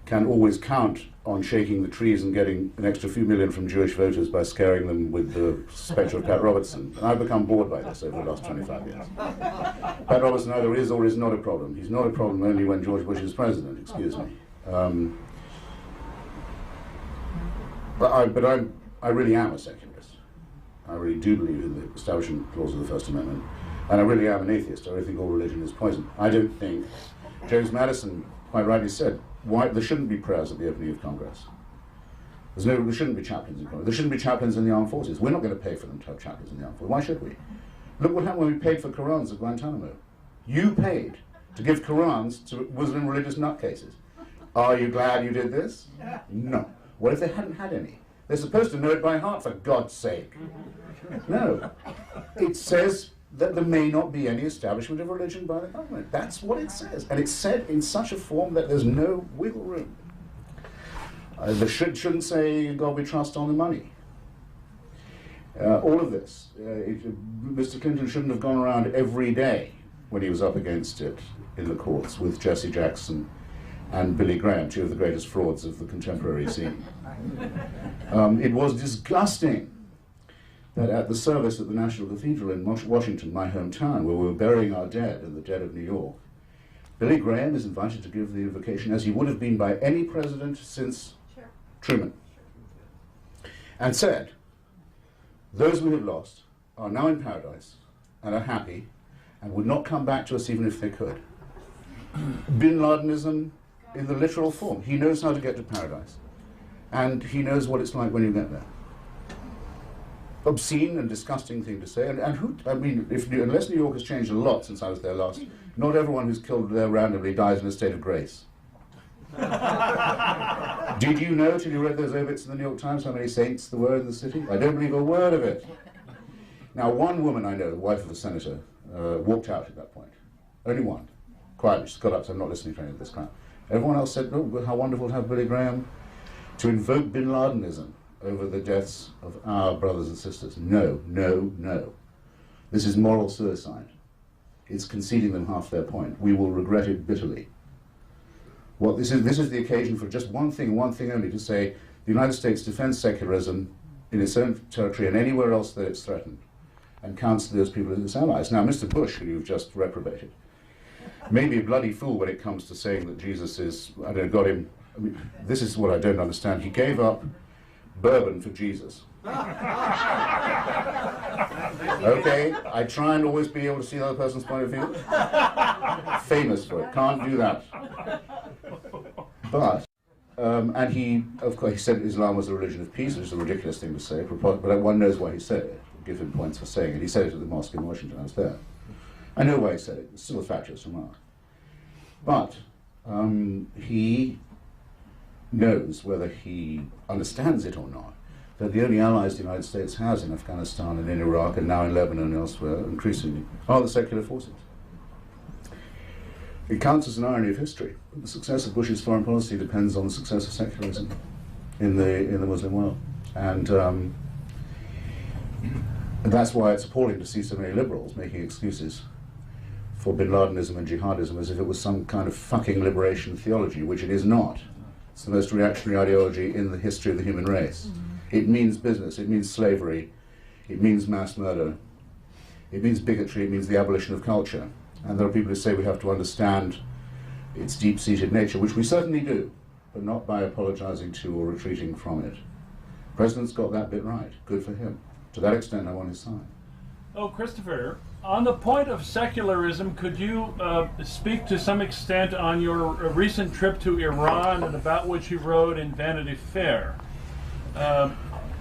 can always count on shaking the trees and getting an extra few million from Jewish voters by scaring them with the spectre of Pat Robertson. And I've become bored by this over the last 25 years. Pat Robertson either is or is not a problem. He's not a problem only when George Bush is president, excuse me. But I really am a secularist. I really do believe in the Establishment Clause of the First Amendment. And I really am an atheist. I really think all religion is poison. I don't think, James Madison quite rightly said, there shouldn't be prayers at the opening of Congress. There shouldn't be chaplains in Congress. There shouldn't be chaplains in the armed forces. We're not going to pay for them to have chaplains in the armed forces. Why should we? Look what happened when we paid for Qurans at Guantanamo. You paid to give Qurans to Muslim religious nutcases. Are you glad you did this? No. What if they hadn't had any? They're supposed to know it by heart, for God's sake. No. It says that there may not be any establishment of religion by the government. That's what it says. And it's said in such a form that there's no wiggle room. They shouldn't say, God we trust on the money. All of this. Mr. Clinton shouldn't have gone around every day when he was up against it in the courts with Jesse Jackson and Billy Graham, two of the greatest frauds of the contemporary scene. It was disgusting that at the service at the National Cathedral in Washington, my hometown, where we were burying our dead in the dead of New York, Billy Graham is invited to give the invocation as he would have been by any president since Truman, and said, those we have lost are now in paradise and are happy and would not come back to us even if they could. Bin Ladenism in the literal form. He knows how to get to paradise, and he knows what it's like when you get there. Obscene and disgusting thing to say, and who, I mean, unless New York has changed a lot since I was there last, not everyone who's killed there randomly dies in a state of grace. Did you know, till you read those obits in the New York Times, how many saints there were in the city? I don't believe a word of it. Now, one woman I know, the wife of the senator, walked out at that point. Only one. Quietly, she got up, so I'm not listening to any of this crap. Everyone else said, oh, how wonderful to have Billy Graham to invoke bin Ladenism over the deaths of our brothers and sisters. No, no, no. This is moral suicide. It's conceding them half their point. We will regret it bitterly. Well, this is the occasion for just one thing only, to say the United States defends secularism in its own territory and anywhere else that it's threatened, and counts those people as its allies. Now, Mr. Bush, who you've just reprobated, may be a bloody fool when it comes to saying that Jesus is, I don't know, got him, I mean, this is what I don't understand. He gave up bourbon for Jesus. Okay, I try and always be able to see the other person's point of view. Famous for it, can't do that. But, and he, of course, he said Islam was a religion of peace, which is a ridiculous thing to say, but one knows why he said it. I'll give him points for saying it. He said it at the mosque in Washington, I was there. I know why he said it, it's still a fatuous remark. But he knows, whether he understands it or not, that the only allies the United States has in Afghanistan and in Iraq and now in Lebanon and elsewhere, increasingly, are the secular forces. It counts as an irony of history. The success of Bush's foreign policy depends on the success of secularism in the Muslim world. And that's why it's appalling to see so many liberals making excuses for bin Ladenism and jihadism as if it was some kind of fucking liberation theology, which it is not. It's the most reactionary ideology in the history of the human race. It means business, it means slavery, it means mass murder, it means bigotry, it means the abolition of culture. And there are people who say we have to understand its deep-seated nature, which we certainly do, but not by apologizing to or retreating from it. The President's got that bit right. Good for him. To that extent, I'm on his side. Oh, Christopher, On the point of secularism, could you speak to some extent on your recent trip to Iran and about which you wrote in Vanity Fair?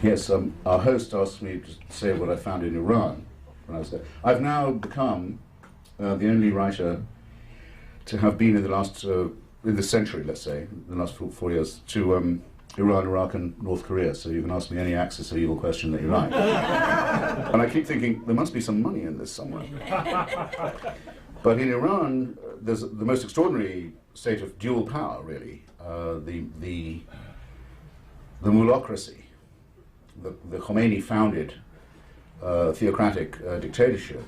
Yes, our host asked me to say what I found in Iran when I was there. I've now become the only writer to have been in the last, in this century, let's say, the last 4 years, to Iran, Iraq, and North Korea. So you can ask me any axis of evil question that you like. And I keep thinking, there must be some money in this somewhere. But in Iran, there's the most extraordinary state of dual power, really. The mulocracy, the Khomeini-founded theocratic dictatorship,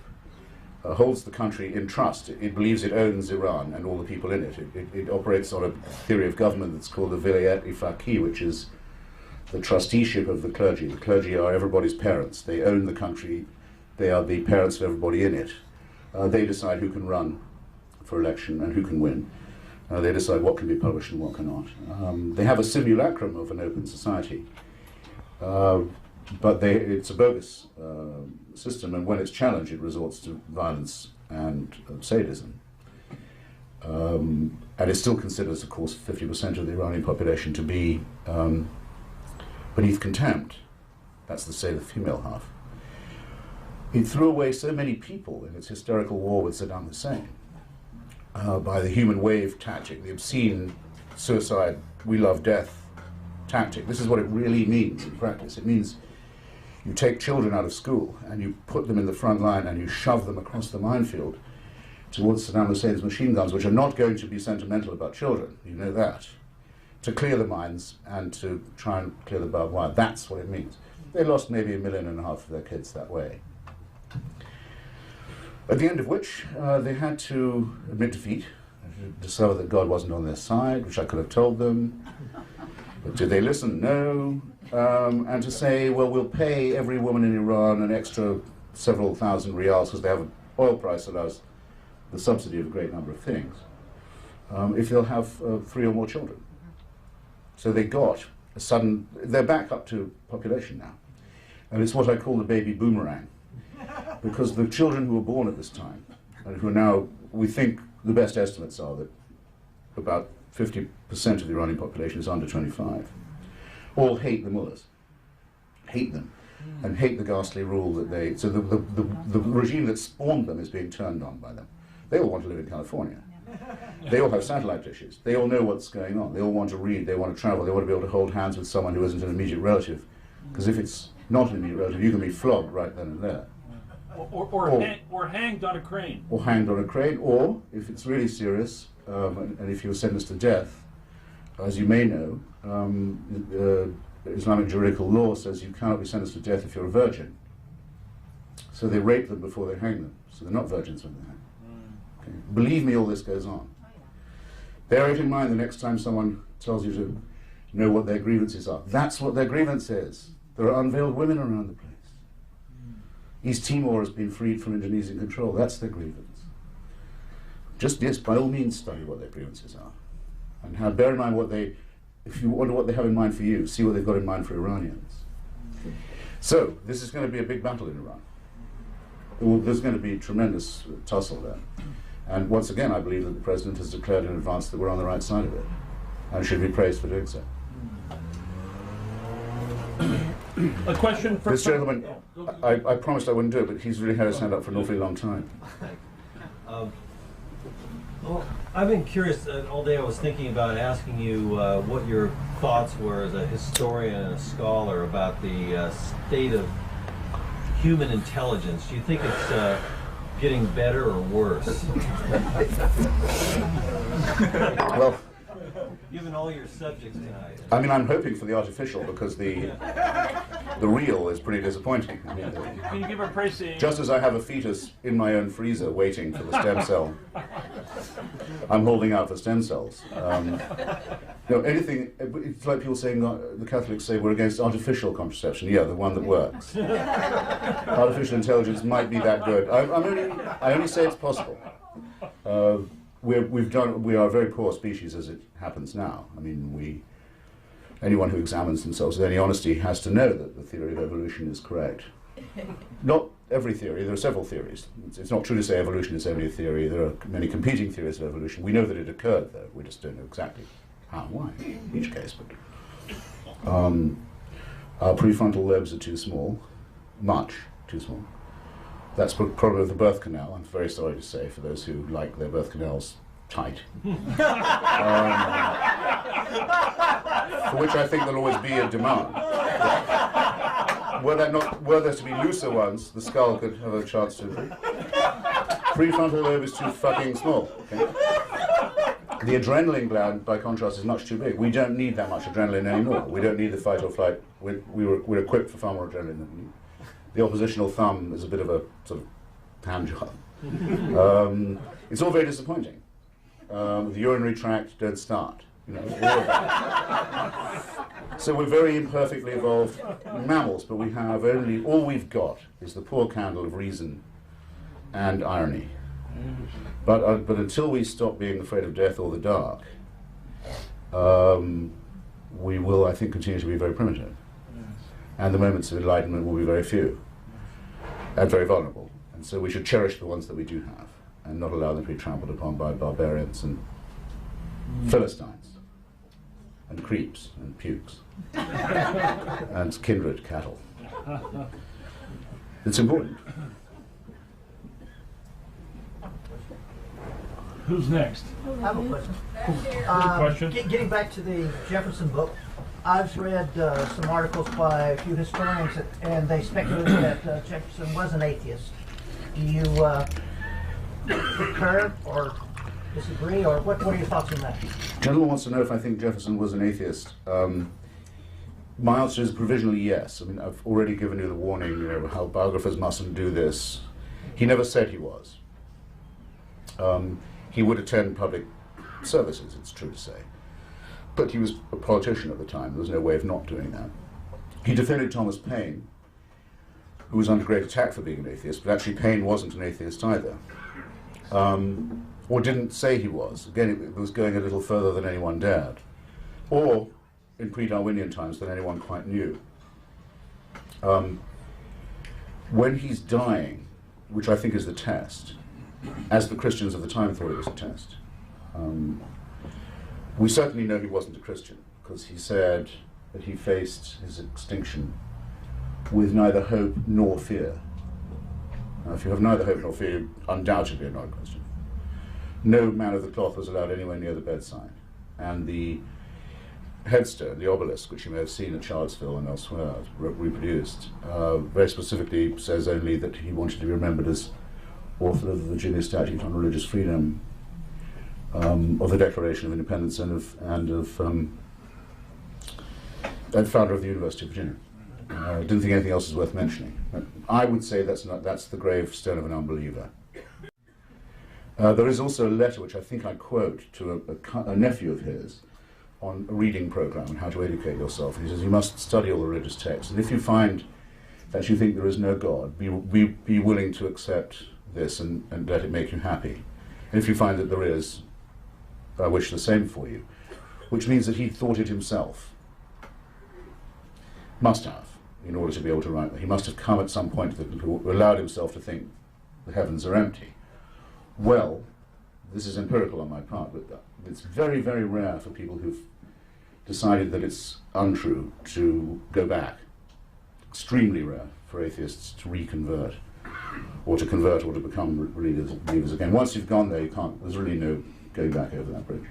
holds the country in trust. It believes it owns Iran and all the people in it. It operates on a theory of government that's called the vilayat-i-faqih, which is the trusteeship of the clergy. The clergy are everybody's parents. They own the country. They are the parents of everybody in it. They decide who can run for election and who can win. They decide what can be published and what cannot. They have a simulacrum of an open society. But it's a bogus system, and when it's challenged, it resorts to violence and sadism. And it still considers, of course, 50% of the Iranian population to be beneath contempt. That's to say, the female half. It threw away so many people in its hysterical war with Saddam Hussein by the human wave tactic, the obscene suicide, we love death tactic. This is what it really means in practice. It means you take children out of school and you put them in the front line and you shove them across the minefield towards Saddam Hussein's machine guns, which are not going to be sentimental about children, you know that, to clear the mines and to try and clear the barbed wire. That's what it means. They lost maybe 1.5 million of their kids that way. At the end of which, they had to admit defeat, discover that God wasn't on their side, which I could have told them. But did they listen? No. And to say, well, we'll pay every woman in Iran an extra several thousand riyals because they have an oil price that allows the subsidy of a great number of things, if they'll have 3 or more children. So they got a sudden, they're back up to population now. And it's what I call the baby boomerang. Because the children who were born at this time, and who are now, we think the best estimates are that about 50% of the Iranian population is under 25, all hate the mullahs, hate them, and hate the ghastly rule that they, so the regime that spawned them is being turned on by them. They all want to live in California. They all have satellite dishes. They all know what's going on. They all want to read, they want to travel, they want to be able to hold hands with someone who isn't an immediate relative. Because if it's not an immediate relative, you can be flogged right then and there. Or hanged on a crane. Or hanged on a crane, or, if it's really serious, and if you're sentenced to death, as you may know, Islamic juridical law says you cannot be sentenced to death if you're a virgin. So they rape them before they hang them, so they're not virgins when they hang. Okay. Believe me, all this goes on. Bear it in mind the next time someone tells you to know what their grievances are. That's what their grievance is. There are unveiled women around the place. East Timor has been freed from Indonesian control. That's their grievance. Just, yes, by all means, study what their grievances are. And bear in mind what they, if you wonder what they have in mind for you, see what they've got in mind for Iranians. So, this is going to be a big battle in Iran. There's going to be tremendous tussle there. And once again, I believe that the President has declared in advance that we're on the right side of it, and should be praised for doing so. A question for this gentleman, I promised I wouldn't do it, but he's really had his hand up for an awfully long time. Well, I've been curious all day. I was thinking about asking you what your thoughts were as a historian and a scholar about the state of human intelligence. Do you think it's getting better or worse? Well, given all your subjects tonight. I mean, I'm hoping for the artificial, because the real is pretty disappointing. I mean, can you give a praise? Just as I have a fetus in my own freezer waiting for the stem cell, I'm holding out for stem cells. Anything, it's like people saying, the Catholics say we're against artificial contraception. Yeah, the one that works. Artificial intelligence might be that good. I only say it's possible. We are a very poor species as it happens now. I mean, anyone who examines themselves with any honesty has to know that the theory of evolution is correct. Not every theory, there are several theories. It's not true to say evolution is only a theory. There are many competing theories of evolution. We know that it occurred, though. We just don't know exactly how and why in each case. But our prefrontal lobes are too small, much too small. That's probably the birth canal, I'm very sorry to say, for those who like their birth canals tight. For which I think there'll always be a demand. Were there to be looser ones, the skull could have a chance to improve. Prefrontal lobe is too fucking small. Okay? The adrenaline gland, by contrast, is much too big. We don't need that much adrenaline anymore. We don't need the fight or flight. We're equipped for far more adrenaline than we need. The oppositional thumb is a bit of a sort of hand job. It's all very disappointing. The urinary tract, don't start. You know, all of that. So we're very imperfectly evolved mammals, but we have all we've got is the poor candle of reason and irony. But until we stop being afraid of death or the dark, we will, I think, continue to be very primitive. And the moments of enlightenment will be very few and very vulnerable. And so we should cherish the ones that we do have and not allow them to be trampled upon by barbarians and Philistines and creeps and pukes and kindred cattle. It's important. Who's next? I have a question. Question? Getting back to the Jefferson book, I've read some articles by a few historians, and they speculate that Jefferson was an atheist. Do you concur or disagree, or what are your thoughts on that? Gentleman wants to know if I think Jefferson was an atheist. My answer is provisionally yes. I mean, I've already given you the warning, you know, how biographers mustn't do this. He never said he was. He would attend public services, it's true to say. But he was a politician at the time. There was no way of not doing that. He defended Thomas Paine, who was under great attack for being an atheist, but actually Paine wasn't an atheist either. Or didn't say he was. Again, it was going a little further than anyone dared. Or, in pre-Darwinian times, than anyone quite knew. When he's dying, which I think is the test, as the Christians of the time thought it was a test, we certainly know he wasn't a Christian, because he said that he faced his extinction with neither hope nor fear. Now, if you have neither hope nor fear, you undoubtedly are not a Christian. No man of the cloth was allowed anywhere near the bedside. And the headstone, the obelisk, which you may have seen at Charlottesville and elsewhere, reproduced, very specifically says only that he wanted to be remembered as author of the Virginia Statute on Religious Freedom, of the Declaration of Independence, and founder of the University of Virginia. I didn't think anything else is worth mentioning. I would say that's the gravestone of an unbeliever. There is also a letter which I think I quote to a nephew of his on a reading program on how to educate yourself. And he says, you must study all the religious texts, and if you find that you think there is no God, be willing to accept this and let it make you happy. And if you find that there is, I wish the same for you. Which means that he thought it himself. Must have, in order to be able to write. He must have come at some point that allowed himself to think the heavens are empty. Well, this is empirical on my part, but it's very, very rare for people who've decided that it's untrue to go back. Extremely rare for atheists to reconvert, or to convert, or to become believers again. Once you've gone there, you can't. There's really no going back over that bridge.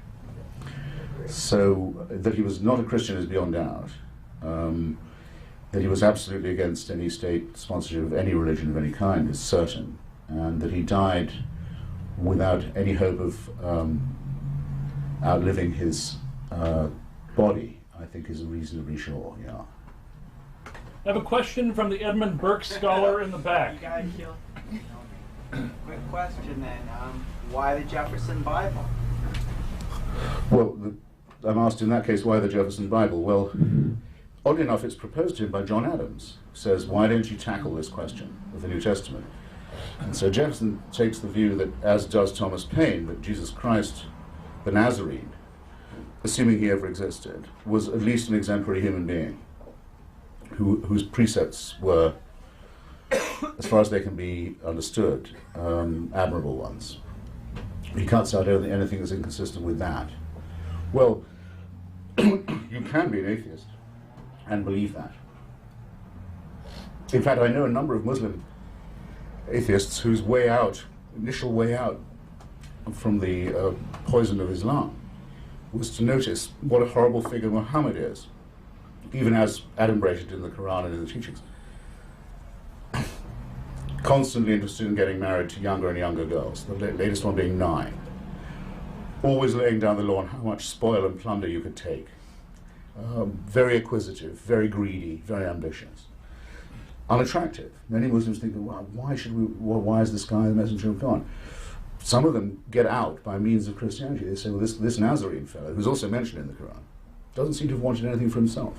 So that he was not a Christian is beyond doubt. That he was absolutely against any state sponsorship of any religion of any kind is certain, and that he died without any hope of outliving his body, I think is reasonably sure, yeah. I have a question from the Edmund Burke scholar in the back. Quick question then. Why the Jefferson Bible? Well, I'm asked in that case, why the Jefferson Bible? Well, oddly enough, it's proposed to him by John Adams, who says, why don't you tackle this question of the New Testament? And so Jefferson takes the view that, as does Thomas Paine, that Jesus Christ, the Nazarene, assuming he ever existed, was at least an exemplary human being, whose precepts were as far as they can be understood, admirable ones. He cuts out anything that's inconsistent with that. Well, you can be an atheist and believe that. In fact, I know a number of Muslim atheists whose initial way out from the poison of Islam was to notice what a horrible figure Muhammad is, even as adumbrated in the Quran and in the teachings. Constantly interested in getting married to younger and younger girls, the latest one being 9. Always laying down the law on how much spoil and plunder you could take. Very acquisitive, very greedy, very ambitious. Unattractive. Many Muslims think, well, why is this guy the messenger of God? Some of them get out by means of Christianity. They say, well, this Nazarene fellow, who's also mentioned in the Quran, doesn't seem to have wanted anything for himself.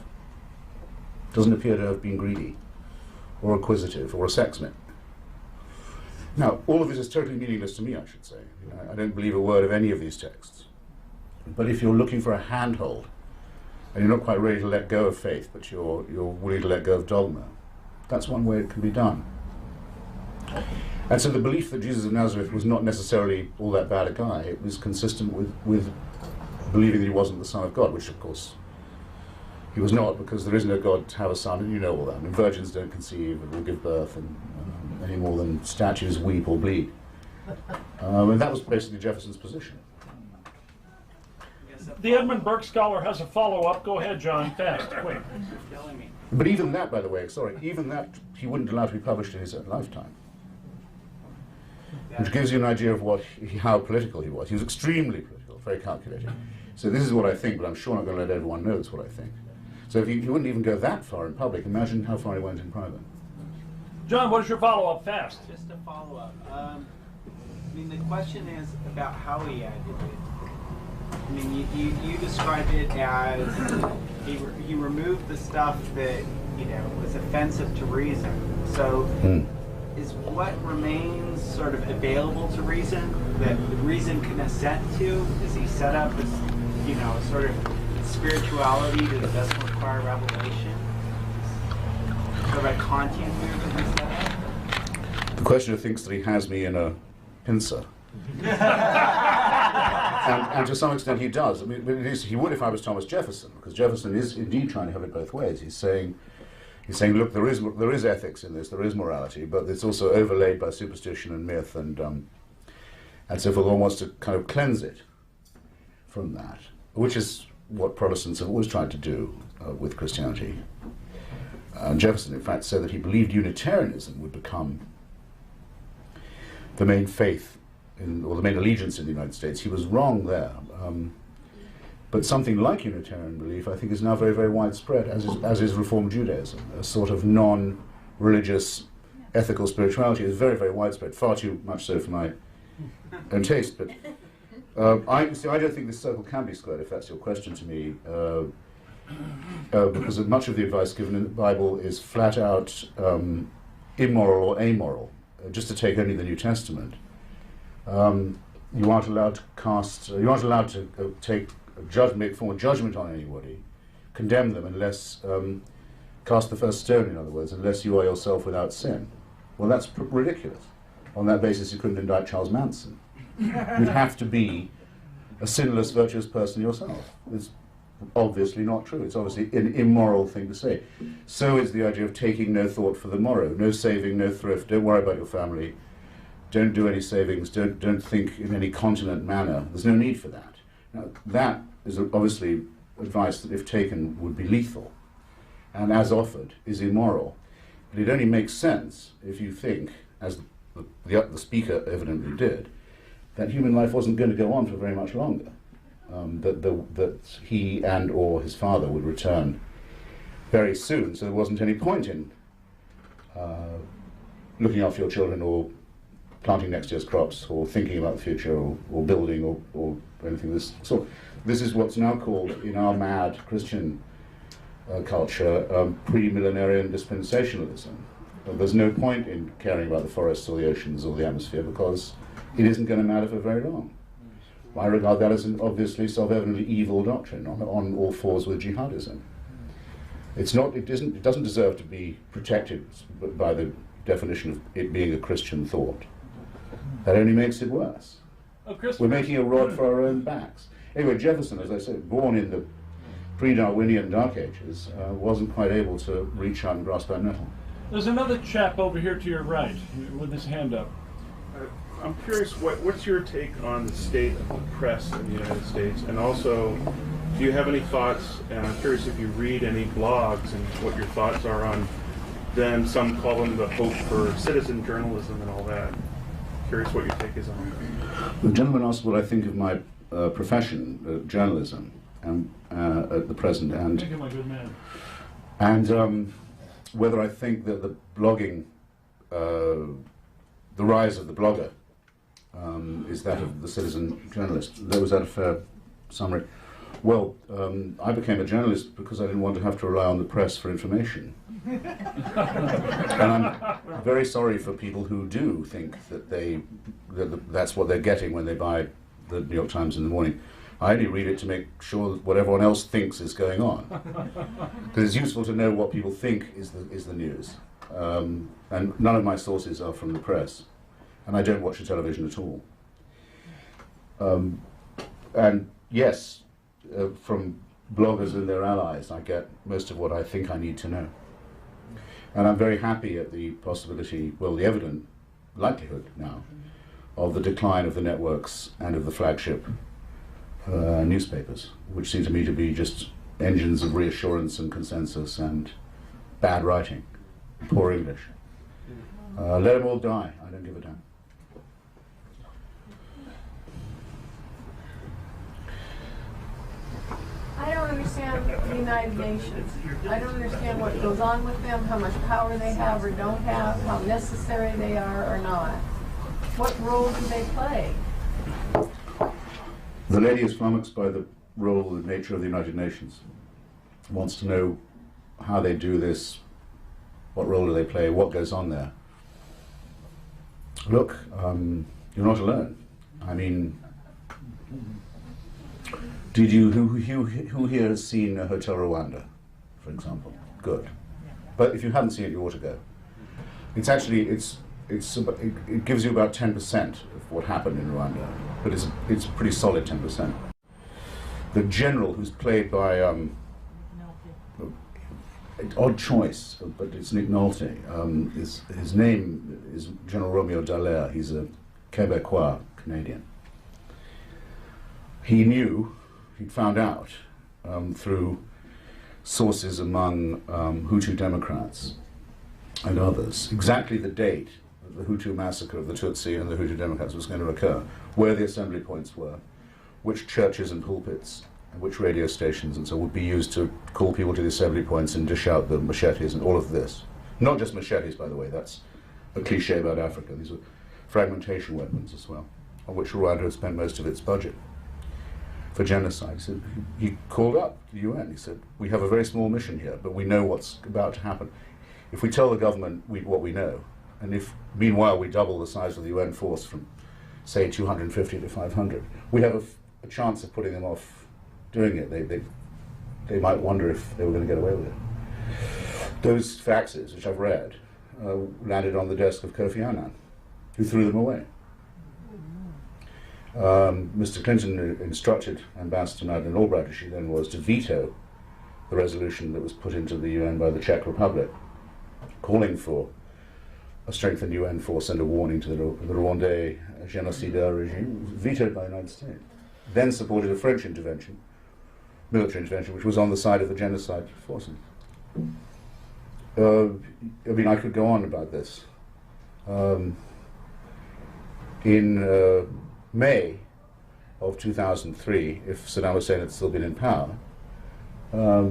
Doesn't appear to have been greedy, or acquisitive, or a sexsmith. Now, all of this is totally meaningless to me, I should say. I don't believe a word of any of these texts. But if you're looking for a handhold, and you're not quite ready to let go of faith, but you're willing to let go of dogma, that's one way it can be done. And so the belief that Jesus of Nazareth was not necessarily all that bad a guy, it was consistent with believing that he wasn't the Son of God, which of course he was not, because there is no God to have a son, and you know all that. And virgins don't conceive or give birth, and any more than statues weep or bleed. And that was basically Jefferson's position. The Edmund Burke scholar has a follow-up. Go ahead, John, fast, quick. But even that, by the way, even that he wouldn't allow to be published in his own lifetime. Which gives you an idea of how political he was. He was extremely political, very calculating. So this is what I think, but I'm sure I'm not going to let everyone know it's what I think. So if he wouldn't even go that far in public, imagine how far he went in private. John, what is your follow-up? Fast. Just a follow-up. I mean, the question is about how he added it. I mean, you described it as he removed the stuff that, was offensive to reason. So is what remains sort of available to reason, that the reason can assent to? Is he set up as, sort of spirituality that doesn't require revelation? Sort of a Kantian move that he set up? The questioner thinks that he has me in a pincer. and to some extent he does. I mean, he would if I was Thomas Jefferson, because Jefferson is indeed trying to have it both ways. He's saying, look, there is ethics in this, there is morality, but it's also overlaid by superstition and myth, and so forth. One wants to kind of cleanse it from that, which is what Protestants have always tried to do with Christianity. Jefferson, in fact, said that he believed Unitarianism would become the main faith or the main allegiance in the United States. He was wrong there. But something like Unitarian belief, I think, is now very, very widespread, as is Reformed Judaism. A sort of non-religious, ethical spirituality is very, very widespread, far too much so for my own taste. But I don't think this circle can be squared, if that's your question to me, because much of the advice given in the Bible is flat out immoral or amoral. Just to take only the New Testament, you aren't allowed to take make form of judgment on anybody, condemn them unless cast the first stone, in other words, unless you are yourself without sin. Well, that's ridiculous. On that basis, you couldn't indict Charles Manson. You'd have to be a sinless, virtuous person yourself. It's obviously not true. It's obviously an immoral thing to say. So is the idea of taking no thought for the morrow, no saving, no thrift. Don't worry about your family. Don't do any savings. Don't think in any continent manner. There's no need for that. Now, that is obviously advice that, if taken, would be lethal, and as offered, is immoral. But it only makes sense if you think, as the speaker evidently did, that human life wasn't going to go on for very much longer. That he and or his father would return very soon, so there wasn't any point in looking after your children or planting next year's crops or thinking about the future or building or anything of this sort. This is what's now called, in our mad Christian culture, pre-millenarian dispensationalism. There's no point in caring about the forests or the oceans or the atmosphere because it isn't going to matter for very long. I regard that as an obviously self-evidently evil doctrine on all fours with jihadism. It doesn't deserve to be protected by the definition of it being a Christian thought. That only makes it worse. Oh, We're making a rod for our own backs. Anyway, Jefferson, as I said, born in the pre-Darwinian Dark Ages, wasn't quite able to reach out and grasp that nettle. There's another chap over here to your right with his hand up. I'm curious, what's your take on the state of the press in the United States? And also, do you have any thoughts, and I'm curious if you read any blogs and what your thoughts are on them, some call them the hope for citizen journalism and all that. Curious what your take is on that. The gentleman asked what I think of my profession, journalism, at the present, and Thank you, my good man. And whether I think that the blogging, the rise of the blogger, is that of the citizen journalist. Was that a fair summary? Well, I became a journalist because I didn't want to have to rely on the press for information. And I'm very sorry for people who do think that that's what they're getting when they buy the New York Times in the morning. I only read it to make sure that what everyone else thinks is going on. Because it's useful to know what people think is the news. And none of my sources are from the press. And I don't watch the television at all. And yes, from bloggers and their allies, I get most of what I think I need to know. And I'm very happy at the possibility, well, the evident likelihood now, of the decline of the networks and of the flagship newspapers, which seem to me to be just engines of reassurance and consensus and bad writing, poor English. Let them all die, I don't give a damn. I don't understand the United Nations. I don't understand what goes on with them, how much power they have or don't have, how necessary they are or not. What role do they play? The lady is flummoxed by the role and nature of the United Nations. Wants to know how they do this, what role do they play, what goes on there. Look, you're not alone. I mean, who here has seen Hotel Rwanda, for example? Good. But if you haven't seen it, you ought to go. It's actually, it gives you about 10% of what happened in Rwanda, but it's a pretty solid 10%. The general, who's played by odd choice, but it's Nick Nolte. His name is General Romeo Dallaire. He's a Quebecois Canadian. He knew, he'd found out through sources among Hutu Democrats and others, exactly the date that the Hutu massacre of the Tutsi and the Hutu Democrats was going to occur, where the assembly points were, which churches and pulpits, and which radio stations and so would be used to call people to the assembly points and dish out the machetes and all of this. Not just machetes, by the way, that's a cliche about Africa. These were fragmentation weapons as well, on which Rwanda had spent most of its budget for genocide. He said, he called up the UN. He said, we have a very small mission here, but we know what's about to happen. If we tell the government what we know, and if meanwhile we double the size of the UN force from, say, 250 to 500, we have a chance of putting them off doing it. They might wonder if they were going to get away with it. Those faxes, which I've read, landed on the desk of Kofi Annan, who threw them away. Mr. Clinton instructed Ambassador Madeleine Albright, as she then was, to veto the resolution that was put into the UN by the Czech Republic, calling for a strengthened UN force and a warning to the Rwandais genocide regime. It was vetoed by the United States. Then supported a French intervention, military intervention, which was on the side of the genocide forces. I mean, I could go on about this. In May of 2003, if Saddam Hussein had still been in power,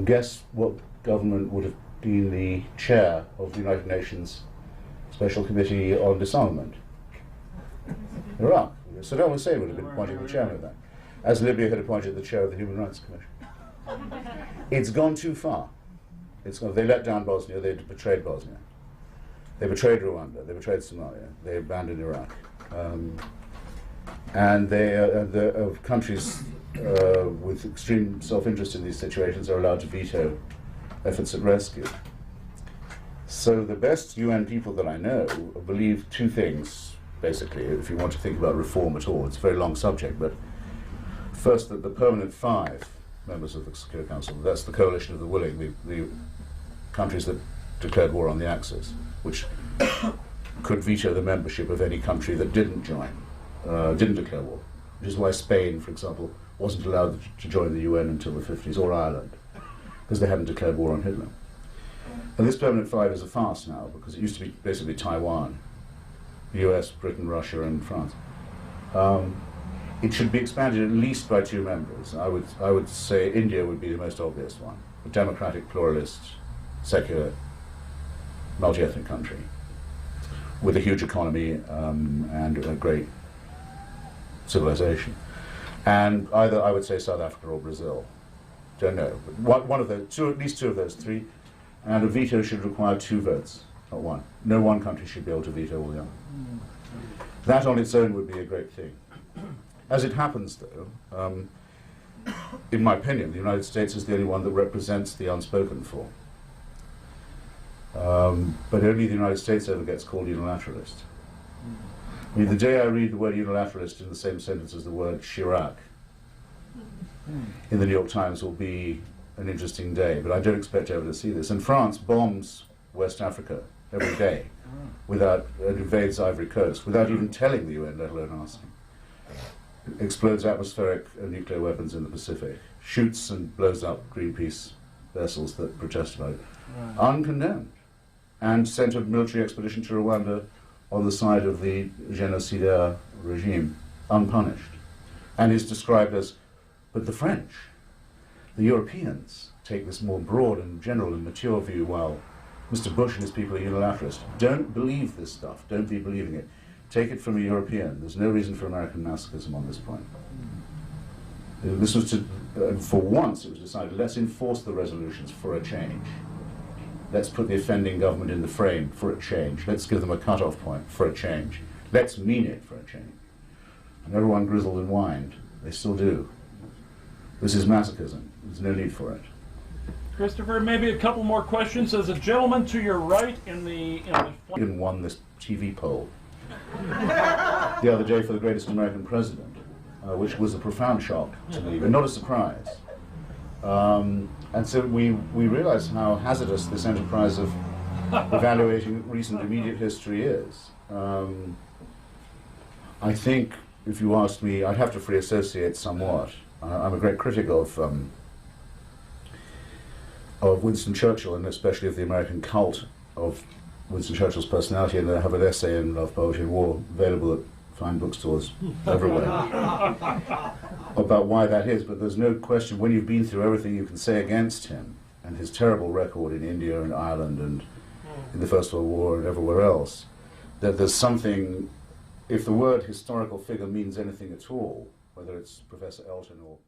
guess what government would have been the chair of the United Nations Special Committee on Disarmament? Iraq. Saddam Hussein would have been appointing the chairman of that, as Libya had appointed the chair of the Human Rights Commission. It's gone too far. They let down Bosnia, they betrayed Bosnia. They betrayed Rwanda, they betrayed Somalia, they abandoned Iraq. And the countries with extreme self-interest in these situations are allowed to veto efforts at rescue. So the best UN people that I know believe two things, basically, if you want to think about reform at all. It's a very long subject, but first, that the permanent 5 members of the Security Council, that's the coalition of the willing, the countries that declared war on the Axis, which could veto the membership of any country that didn't join, didn't declare war, which is why Spain, for example, wasn't allowed to join the UN until the 50s, or Ireland, because they hadn't declared war on Hitler. And this permanent 5 is a farce now, because it used to be basically Taiwan, the US, Britain, Russia, and France. It should be expanded at least by 2 members. I would say India would be the most obvious one, a democratic, pluralist, secular, multi-ethnic country with a huge economy and a great civilization. And either, I would say, South Africa or Brazil. Don't know. But one of those, at least 2 of those 3. And a veto should require 2 votes, not 1. No one country should be able to veto all the other. That on its own would be a great thing. As it happens, though, in my opinion, the United States is the only one that represents the unspoken for. But only the United States ever gets called unilateralist. I mean, the day I read the word unilateralist in the same sentence as the word Chirac in the New York Times will be an interesting day, but I don't expect ever to see this. And France bombs West Africa every day without, invades Ivory Coast without even telling the UN, let alone asking. Explodes atmospheric and nuclear weapons in the Pacific, shoots and blows up Greenpeace vessels that protest about it, uncondemned, and sent a military expedition to Rwanda on the side of the genocidaire regime, unpunished, and is described as, but the French, the Europeans, take this more broad and general and mature view, while Mr. Bush and his people are unilateralists. Don't believe this stuff, don't be believing it. Take it from a European. There's no reason for American masochism on this point. This was to, for once it was decided, let's enforce the resolutions for a change. Let's put the offending government in the frame for a change. Let's give them a cut-off point for a change. Let's mean it for a change. And everyone grizzled and whined. They still do. This is masochism. There's no need for it. Christopher, maybe a couple more questions. There's a gentleman to your right in the Biden won this TV poll the other day for the greatest American president, which was a profound shock to me, but not a surprise. And so we realize how hazardous this enterprise of evaluating recent immediate history is. I think, if you asked me, I'd have to free associate somewhat. I'm a great critic of Winston Churchill, and especially of the American cult of Winston Churchill's personality, and I have an essay in Love, Poetry and War available at fine bookstores everywhere about why that is. But there's no question, when you've been through everything you can say against him, and his terrible record in India and Ireland and in the First World War and everywhere else, that there's something, if the word historical figure means anything at all, whether it's Professor Elton or